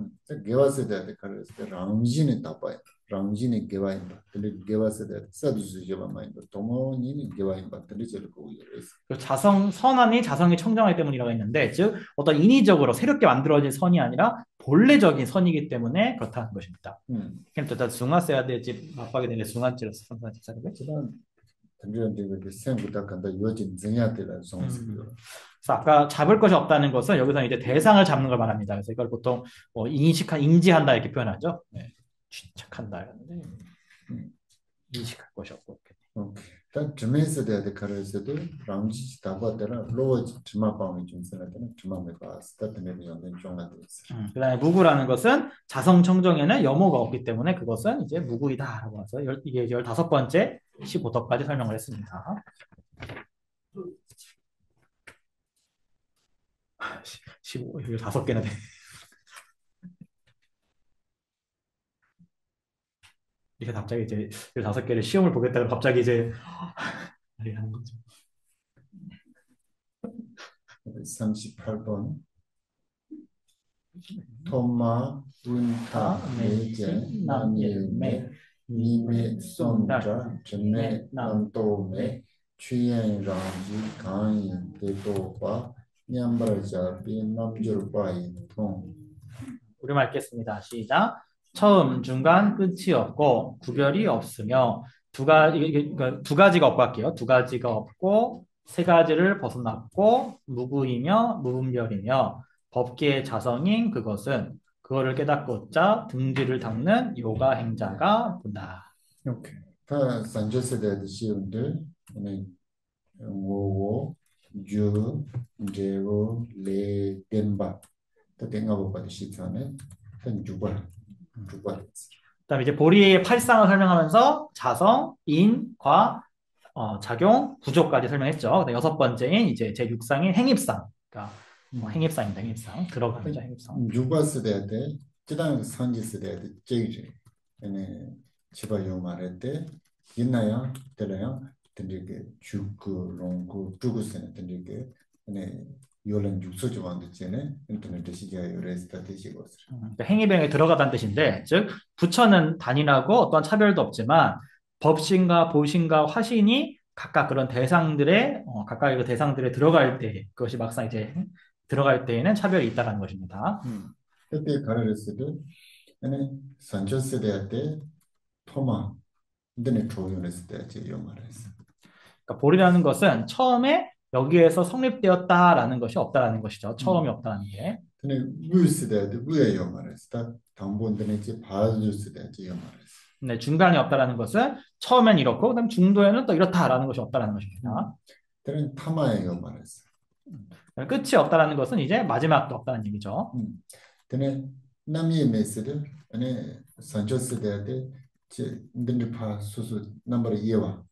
Speaker 1: 개와세대 가르칠 때 랑진이 답아요. 랑진이 개와인바. 근데 개와세대 사두수제바 마인바. 동원이 개와인바. 근데 저를 보고 이랬어.
Speaker 2: 자성 선한이 자성이 청정하기 때문이라고 했는데 즉 어떤 인위적으로 새롭게 만들어진 선이 아니라 본래적인 선이기 때문에 그렇다는 것입니다. 그러니까 중화세야 되지 맞박이 되는 중화지로서 선선한 집사를
Speaker 1: 하지만 그 생부터 간다 요즘 증야들은 성스요.
Speaker 2: 그래서 아까 잡을 것이 없다는 것은 여기서 이제 대상을 잡는 걸 말합니다. 그래서 이걸 보통 인지한다 이렇게 표현하죠. 네. 착한다 이러는데 인식할 것이 없고.
Speaker 1: 오케이. 단 주면서 대해 가르쳐도 랑지 답하더라 로지 주마방이 좀 쓰는데는 주마메가 스타트메비 연된 종아도 있어.
Speaker 2: 그다음에 무구라는 것은 자성 청정에는 염호가 없기 때문에 그것은 이제 무구이다라고 해서 이게 15번째 15덕까지 설명을 했습니다. 15, 15개나 돼. 이게 갑자기 이제 15개를 시험을 보겠다고 갑자기 이제 하는 거죠.
Speaker 1: 38번 토마 운타 메제 남일메 미메 솜자 전메 남도메 취행랑지 강인 대도바 냠바자비 남줄바이 통.
Speaker 2: 우리말 읽겠습니다. 시작. 처음, 중간, 끝이 없고 구별이 없으며 두 가지가 없고 할게요. 두 가지가 없고 세 가지를 벗어났고 무구이며 무분별이며 법계의 자성인 그것은 그거를 깨닫고자 등지를 닦는 요가 행자가 본다.
Speaker 1: 오케이. 다 산조세대 시험들 오오 주 제로 레 덴바 또 땡가보고 시트하면 주발.
Speaker 2: 그다음에 이제 보리의 팔상을 설명하면서 자성, 인, 과, 작용, 구조까지 설명했죠. 6번째인 이제 제6상인 행입상. 그러니까 행입상입니다. 행입상. 들어가죠. 행입상.
Speaker 1: 주발스대야 돼. 지단 산지스대야 돼. 제이지. 얘네 지바요 말할 때 있나요? 되나요? 된게 죽고 롱고 죽으세요. 된게 얘네 요런 육소지 완전히네 인터넷 시기에 요레스타 되시고
Speaker 2: 행위병에 들어가다는 뜻인데 즉 부처는 단일하고 어떤 차별도 없지만 법신과 보신과 화신이 각각 그런 대상들의 각각의 그 대상들에 들어갈 때 그것이 막상 이제 들어갈 때에는 차별이 있다는 것입니다.
Speaker 1: 그때 가르쳤을 때 산조세대 때 토마 근데 조용했을 때 제가 말했어.
Speaker 2: 그러니까 볼이라는 것은 처음에 여기에서 성립되었다라는 것이 없다라는 것이죠. 처음이 없다는 게.
Speaker 1: 근데 무스대 왜요 말했어. 당본들은 이제 봐주스대 제가 말했어.
Speaker 2: 네, 중간이 없다라는 것은 처음엔 이렇고 그다음 중도에는 또 이렇다라는 것이 없다라는 것입니다.
Speaker 1: 그는 타마예요 말했어.
Speaker 2: 끝이 없다라는 것은 이제 마지막도 없다는 얘기죠.
Speaker 1: 근데 남의 메시를 아니 산조스대 때 제 근데 파 소소 넘버 2와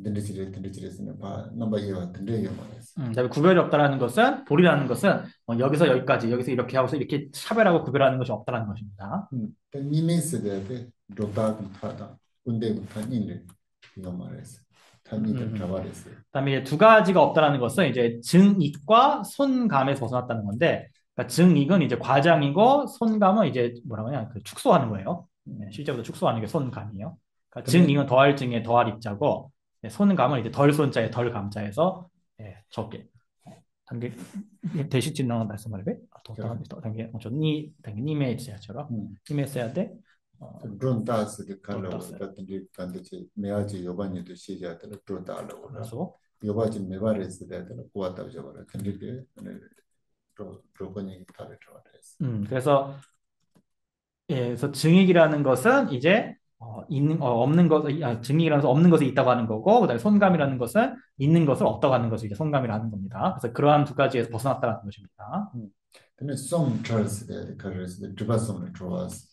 Speaker 1: 든든지레스는 봐 넘버 이어 든든게 말했어.
Speaker 2: 그다음에 구별이 없다라는 것은 볼이라는 것은 여기서 여기까지 여기서 이렇게 하고서 이렇게 차별하고 구별하는 것이 없다라는 것입니다.
Speaker 1: 니메스데 로다비 타다 군데부터 니를 이거 말했어. 타니들 잡아랬어요.
Speaker 2: 그다음에 이제 두 가지가 없다라는 것은 이제 증익과 손감에서 벗어났다는 건데, 그러니까 증익은 이제 과장이고 손감은 이제 뭐라고 하냐 그 축소하는 거예요. 실제로 축소하는 게 손감이에요. 그러니까 증익은 더할 증에 더할 입자고, 손감은 이제 덜 손자에 덜 감자에서 적게. 단계 대시진 나온 말씀을 왜? 단계 어쩌니 단계님의 있어야처럼 님의 써야 돼.
Speaker 1: 드론다스의 칼로 같은 간데지 메아지 요반이도 시작하더라 드론다라고
Speaker 2: 그래서
Speaker 1: 요바지 메바레스 되더라 고아다 저거라 근데 로건이 다를 줄 알았어.
Speaker 2: 그래서 그래서 증익이라는 것은 이제 있는 없는 것 증익이라는 것은 없는 것이 있다고 하는 거고, 그다음에 손감이라는 것은 있는 것을 없다고 하는 것을 이제 손감이라는 겁니다. 그래서 그러한 두 가지에서 벗어났다는 것입니다.
Speaker 1: 근데 좀 트라스데 카르스데 드바솜을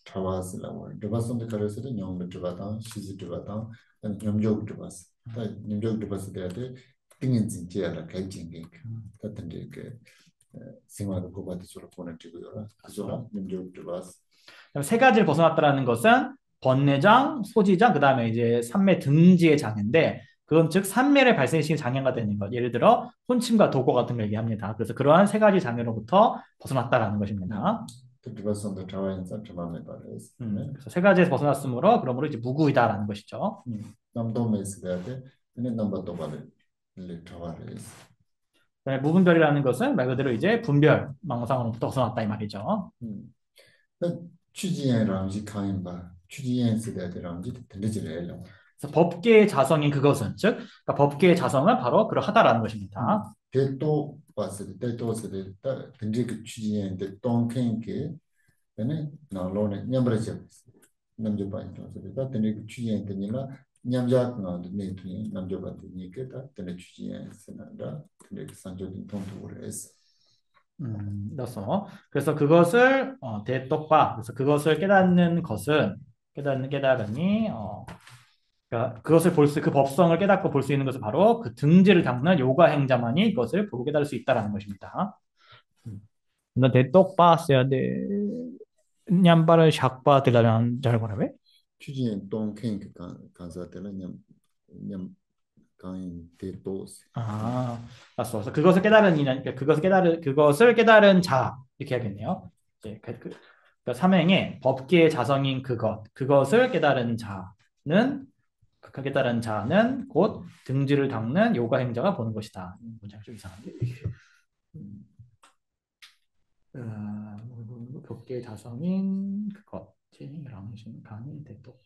Speaker 1: 트라와스라고 드바솜데 카르스데 뇽르 드바당 시지 드바당 뇽족 드바스 다 뇽족 드바스 데데 띵인 진짜라 개진게 같은 게 생활을 고바디 소로 보내지고요. 그래서 뇽족 드바스
Speaker 2: 세 가지를 벗어났다라는 것은 번뇌장, 소지장, 그 다음에 이제 삼매 등지의 장애인데, 그건 즉 삼매를 발생시키는 장애가 되는 것. 예를 들어 혼침과 도고 같은 걸 얘기합니다. 그래서 그러한 세 가지 장애로부터 벗어났다라는 것입니다. 그래서 세 가지에서 벗어났으므로 그러므로 이제 무구이다라는 것이죠. 무분별이라는 것은 말 그대로 이제 분별, 망상으로부터 벗어났다 이 말이죠.
Speaker 1: 취지엔람지 강인바 취지엔스데라람지 들리지래요.
Speaker 2: 그래서 법계의 자성인 그것은 즉 그러니까 법계의 자성은 바로 그러하다라는 것입니다.
Speaker 1: 대도 봤을 때 대도스데 근데 그 취지엔데 똥캔게 근데 나로네 냠브레지 남조반이죠. 근데 그 취지엔데니라 냠자나 네트니 남조반이니까 근데 취지엔스나다 근데 그 산조딘 통도를 했어.
Speaker 2: 그래서 그것을 대똑바 그래서 그것을 깨닫는 것은 깨달음이 그러니까 그것을 그 법성을 깨닫고 볼 수 있는 것은 바로 그 등지를 닦는 요가 행자만이 그것을 보고 깨달을 수 있다라는 것입니다. 너 대똑바 써야 돼. 냠바를 샥바 들라면 잘 뭐라고 해?
Speaker 1: 취지엔 똥캔게 간사 때는 냠 강인 대도스.
Speaker 2: 맞어. 그래서 그것을 깨달은 이는 그것을 깨달은 자 이렇게 해야겠네요. 이제 그러니까 삼행의 법계의 자성인 그것을 깨달은 자는 곧 등지를 닦는 요가 행자가 보는 것이다. 문장이 좀 이상한데. 법계의 자성인 그것이 랑신 강인 대똑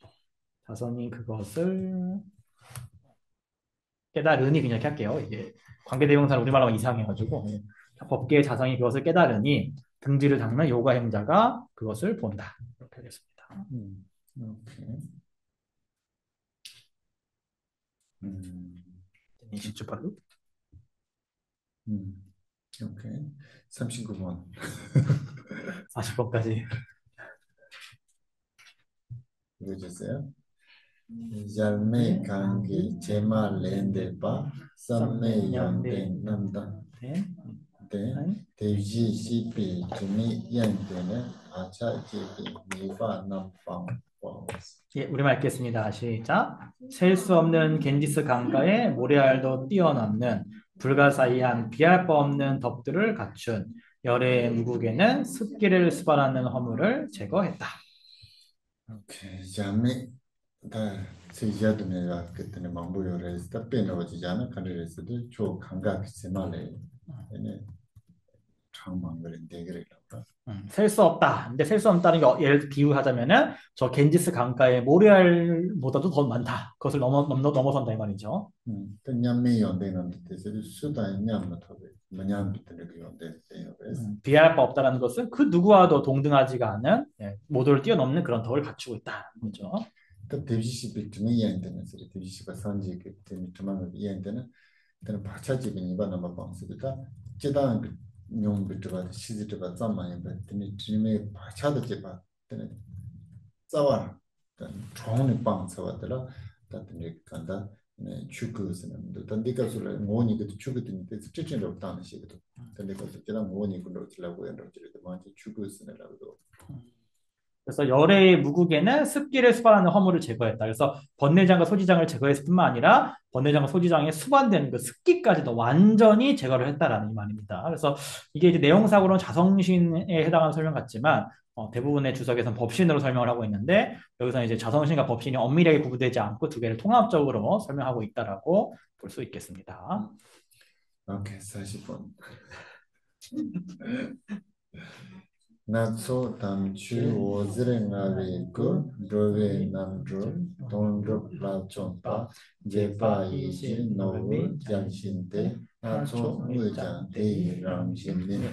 Speaker 2: 자성인 그것을 깨달으니 그냥 이렇게 할게요. 이게 관계대명사를 우리말로 하면 이상해가지고 법계의 자성이 그것을 깨달으니 등지를 닦는 요가 행자가 그것을 본다. 이렇게 하겠습니다.
Speaker 1: 오케이.
Speaker 2: 20초 빨로.
Speaker 1: 오케이. 39번.
Speaker 2: 40번까지.
Speaker 1: 읽어주세요. 잘매 관계 제마 렌데바 썸매 연된 남다. 대지 시비 주미 연되는 아차지비 미바 남방.
Speaker 2: 예, 우리말 읽겠습니다. 시작. 셀 수 없는 겐지스 강가에 모래알도 뛰어넘는 불가사의한 비할 바 없는 덕들을 갖춘 열의 무국에는 습기를 수반하는 허물을 제거했다.
Speaker 1: 오케이, 자매 다 세자도네가 그때는 망보요래서 답변하고지잖아. 가르에서도 저 감각 세말에 얘네 장망거린 대결이라고.
Speaker 2: 셀 수 없다. 근데 셀 수 없다는 게 예를 비유하자면은 저 겐지스 강가에 모래알보다도 더 많다. 그것을 넘어선다 이 말이죠.
Speaker 1: 또 냠미 연대는 뜻에서 수단 냠부터 뭐냐 비트를 연대돼요.
Speaker 2: 비할 바 없다라는 것은 그 누구와도 동등하지가 않은 모두를 뛰어넘는 그런 덕을 갖추고 있다는 거죠.
Speaker 1: 또 대비시 비트는 이해되는 소리. 대비시가 산지 그 때문에 이해되는 때는 바차집이 이반한 방식이다. 제단 용 비트가 시즈가 잠만이 되는 드림에 바차도 제바 되는 싸워라. 좋은 방 싸워더라. 같은 얘기 간다. 추구스는 단디가서라 모니 그 추구든 뜻을 없다는 식으로 단디가서 제가 모니 그로 들라고 해서 먼저 추구스는라고.
Speaker 2: 그래서 열의 무국에는 습기를 수반하는 허물을 제거했다. 그래서 번뇌장과 소지장을 제거했을 뿐만 아니라 번뇌장과 소지장에 수반되는 그 습기까지도 완전히 제거를 했다라는 이 말입니다. 그래서 이게 이제 내용상으로는 자성신에 해당하는 설명 같지만 대부분의 주석에서는 법신으로 설명을 하고 있는데 여기서 이제 자성신과 법신이 엄밀하게 구분되지 않고 두 개를 통합적으로 설명하고 있다라고 볼 수 있겠습니다.
Speaker 1: 오케이, 40번. 나초 담추 오즈랭아리고 드로베 남드로 돈드로 라촌파 제파이시 노브 장신대 나초 의장 대랑신네.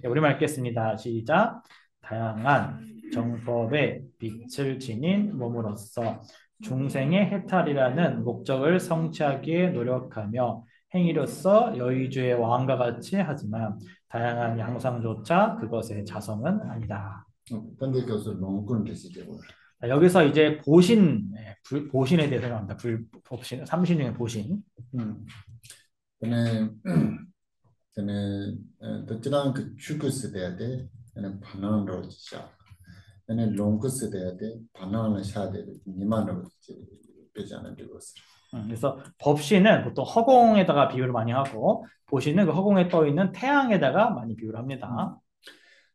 Speaker 2: 우리말 읽겠습니다. 시작. 다양한 정법의 빛을 지닌 몸으로서 중생의 해탈이라는 목적을 성취하기에 노력하며 행위로서 여의주의 왕과 같이 하지만 다양한 양상조차 그것의 자성은 아니다.
Speaker 1: 근데 그것을 농군 되시죠.
Speaker 2: 여기서 이제 보신, 보신에 대해서 나옵니다. 불법신, 삼신 중에 보신.
Speaker 1: 근데 도치랑 그 추구스 돼야 돼. 근데 반응으로 시작. 근데 롱구스 돼야 돼. 반응을 해야 돼. 니만으로 되지 않은 것을.
Speaker 2: 그래서 법신은 보통 허공에다가 비유를 많이 하고 보신은 그 허공에 떠 있는 태양에다가 많이 비유를 합니다.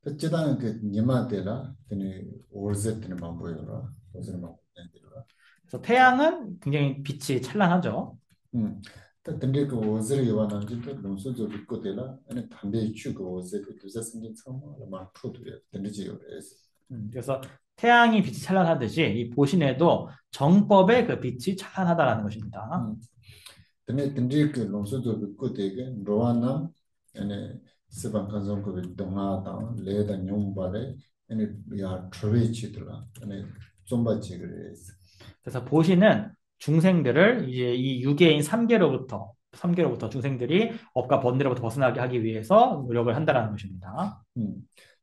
Speaker 1: 어쩌다는 그 니마데라 근데 오르세트는 만보여라. 오르세는 만보여라.
Speaker 2: 그래서 태양은 굉장히 빛이 찬란하죠.
Speaker 1: 근데 그 오르세를 요한한 지도 논소도 있고 되라. 아니 담배 추고 오르세 그래서 생긴 처음 아마 프로도야. 근데 지요.
Speaker 2: 그래서 태양이 빛이 찬란하듯이 이 보신에도 정법의 그 빛이 찬란하다라는 것입니다.
Speaker 1: 근데 그 논소도 있고 되게 로아나 아니 스방칸송 그 동아다 레다 뇽바레 아니 야 트레치들라 아니 좀바치 그래서.
Speaker 2: 그래서 보신은 중생들을 이제 이 유계인 3계로부터 중생들이 업과 번뇌로부터 벗어나게 하기 위해서 노력을 한다라는 것입니다.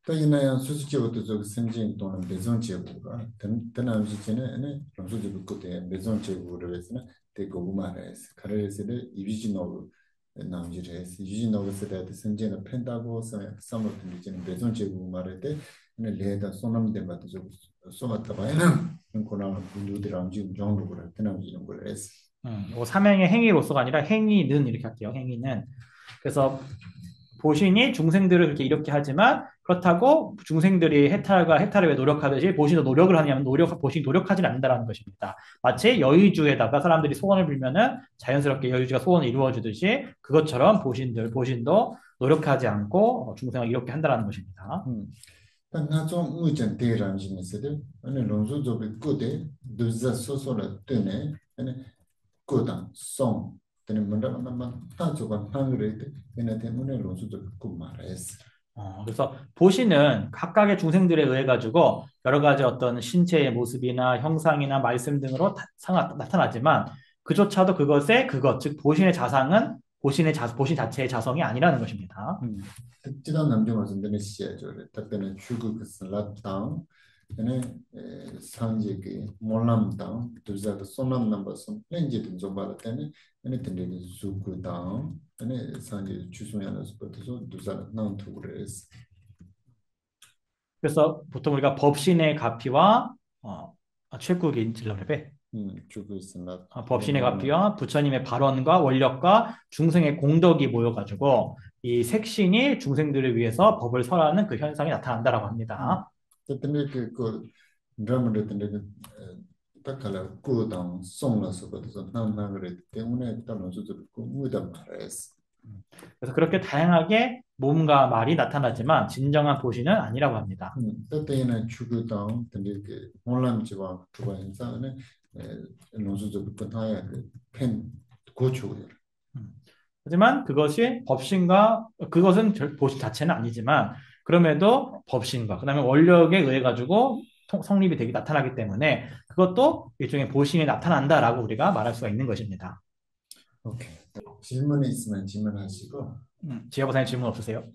Speaker 1: 또 이나야 수수께부터 저 생진 또는 매선 제고가 드나 시체는 런소지 붙고대 매선 제고를 해서는 되고 우마레스 카레스를 이비지노 남지레스 이비지노스 때 생진의 펜다고 섬을 들리는 매선 제고 말할 때 레다 소남데 맞도 저 소마다 봐야는 코나 분들이랑 지금 정도를 드나 이런 걸 했어.
Speaker 2: 삼행의 행위로서가 아니라 행위는 이렇게 할게요. 행위는. 그래서 보신이 중생들을 이렇게 하지만 그렇다고 중생들이 해탈을 왜 노력하듯이 보신도 노력을 하냐면 보신이 노력하지는 않는다는 것입니다. 마치 여의주에다가 사람들이 소원을 빌면은 자연스럽게 여의주가 소원을 이루어주듯이 그것처럼 보신도 노력하지 않고 중생을 이렇게 한다는 것입니다.
Speaker 1: 나좀 의전 대란심이 있어도 아니 론소조비 꾸데 두자 소소라 뜨네 아니 꾸당 송 되는 문제만 타조가 한그레이트 얘네 때문에 론소조비 꾸 말했어.
Speaker 2: 그래서 보신은 각각의 중생들에 의해 가지고 여러 가지 어떤 신체의 모습이나 형상이나 말씀 등으로 나타나지만 그조차도 즉 보신의 자상은 보신 자체의 자성이 아니라는 것입니다.
Speaker 1: 특징한 남자 말씀드리는 시야죠. 답변은 출구 그 슬라당 얘네 상지기 몰람당 두자도 소남 넘버선 렌지든 좀 받을 때는 얘네 들리는 수구당 얘네 상지 주소면에서 부터서 두자 나온다고 했어.
Speaker 2: 그래서 보통 우리가 법신의 가피와 최국인 질러레베 법신의 가피와 부처님의 발언과 원력과 중생의 공덕이 모여가지고 이 색신이 중생들을 위해서 법을 설하는 그 현상이 나타난다라고 합니다.
Speaker 1: 그때는 그 드라마를 듣는 딱깔아 꾸당 송라서 그래서 나나그랬 때문에 다른 수도 있고 무단 말했어.
Speaker 2: 그래서 그렇게 다양하게 몸과 말이 나타나지만 진정한 보신은 아니라고 합니다.
Speaker 1: 그때는 추구당 근데 그 혼란지와 그와 인사는 논수적 끝나야 그펜 고추고요.
Speaker 2: 하지만 그것은 보신 자체는 아니지만 그럼에도 법신과 그다음에 원력에 의해 가지고 성립이 되기 나타나기 때문에 그것도 일종의 보신이 나타난다라고 우리가 말할 수가 있는 것입니다.
Speaker 1: 오케이. 질문이 있으면 질문하시고.
Speaker 2: 지혜보사님 질문 없으세요?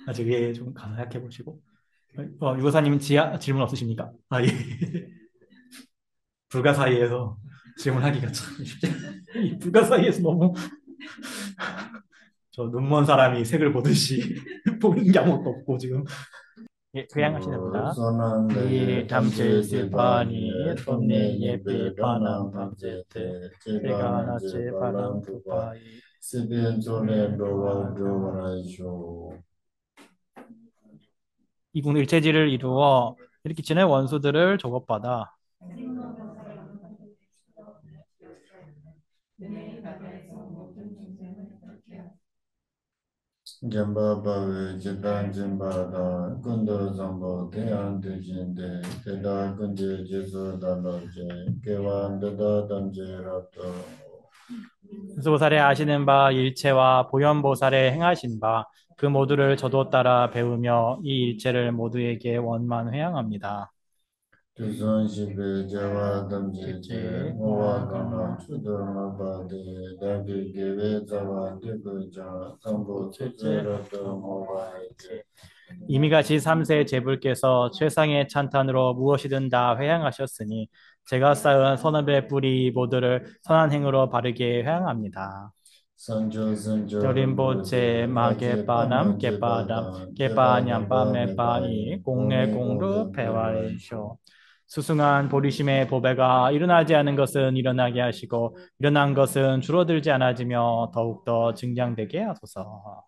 Speaker 2: 아직 위에 좀 생각해 보시고. 유보사님은 질문 없으십니까? 예. 불가 사이에서 질문하기가 참 쉽지 않아요. 이 불가사의에서 너무 저 눈먼 사람이 색을 보듯이 보이는 게 아무것도 없고 지금 예, 회양하시는구나. 이 담제 세바니 돈네 예비 바남 밤제테 제가 나제 바람 두바이 이군 일체지를 이루어 이렇게 지내 원수들을 조급받아
Speaker 1: Jambaba Jitan Jimbada Kundo Zambo Teyan Dujinde Teda Kundi Jesu Daloje Kewan Dada Damje Rapto
Speaker 2: 보살의 아시는 바 일체와 보현보살의 행하신 바 그 모두를 저도 따라 배우며 이 일체를 모두에게 원만 회양합니다.
Speaker 1: Tuzon Shibe Jawa Damje
Speaker 2: 일체
Speaker 1: Mowa Gama Chudo Mabade Dagi Gewe Zawa Dikuja Zambo Tuzerato Mowa Eke
Speaker 2: 이미가시 3세 제불께서 최상의 찬탄으로 무엇이든 다 회양하셨으니 제가 쌓은 선업의 뿌리 모두를 선한 행으로 바르게 회양합니다.
Speaker 1: Sanjo Sanjo
Speaker 2: 여림보체 마게바남 게바담 게바냠바 메바이 공내 공루 배와이쇼 수승한 보리심의 보배가 일어나지 않은 것은 일어나게 하시고 일어난 것은 줄어들지 않아지며 더욱더 증장되게 하소서.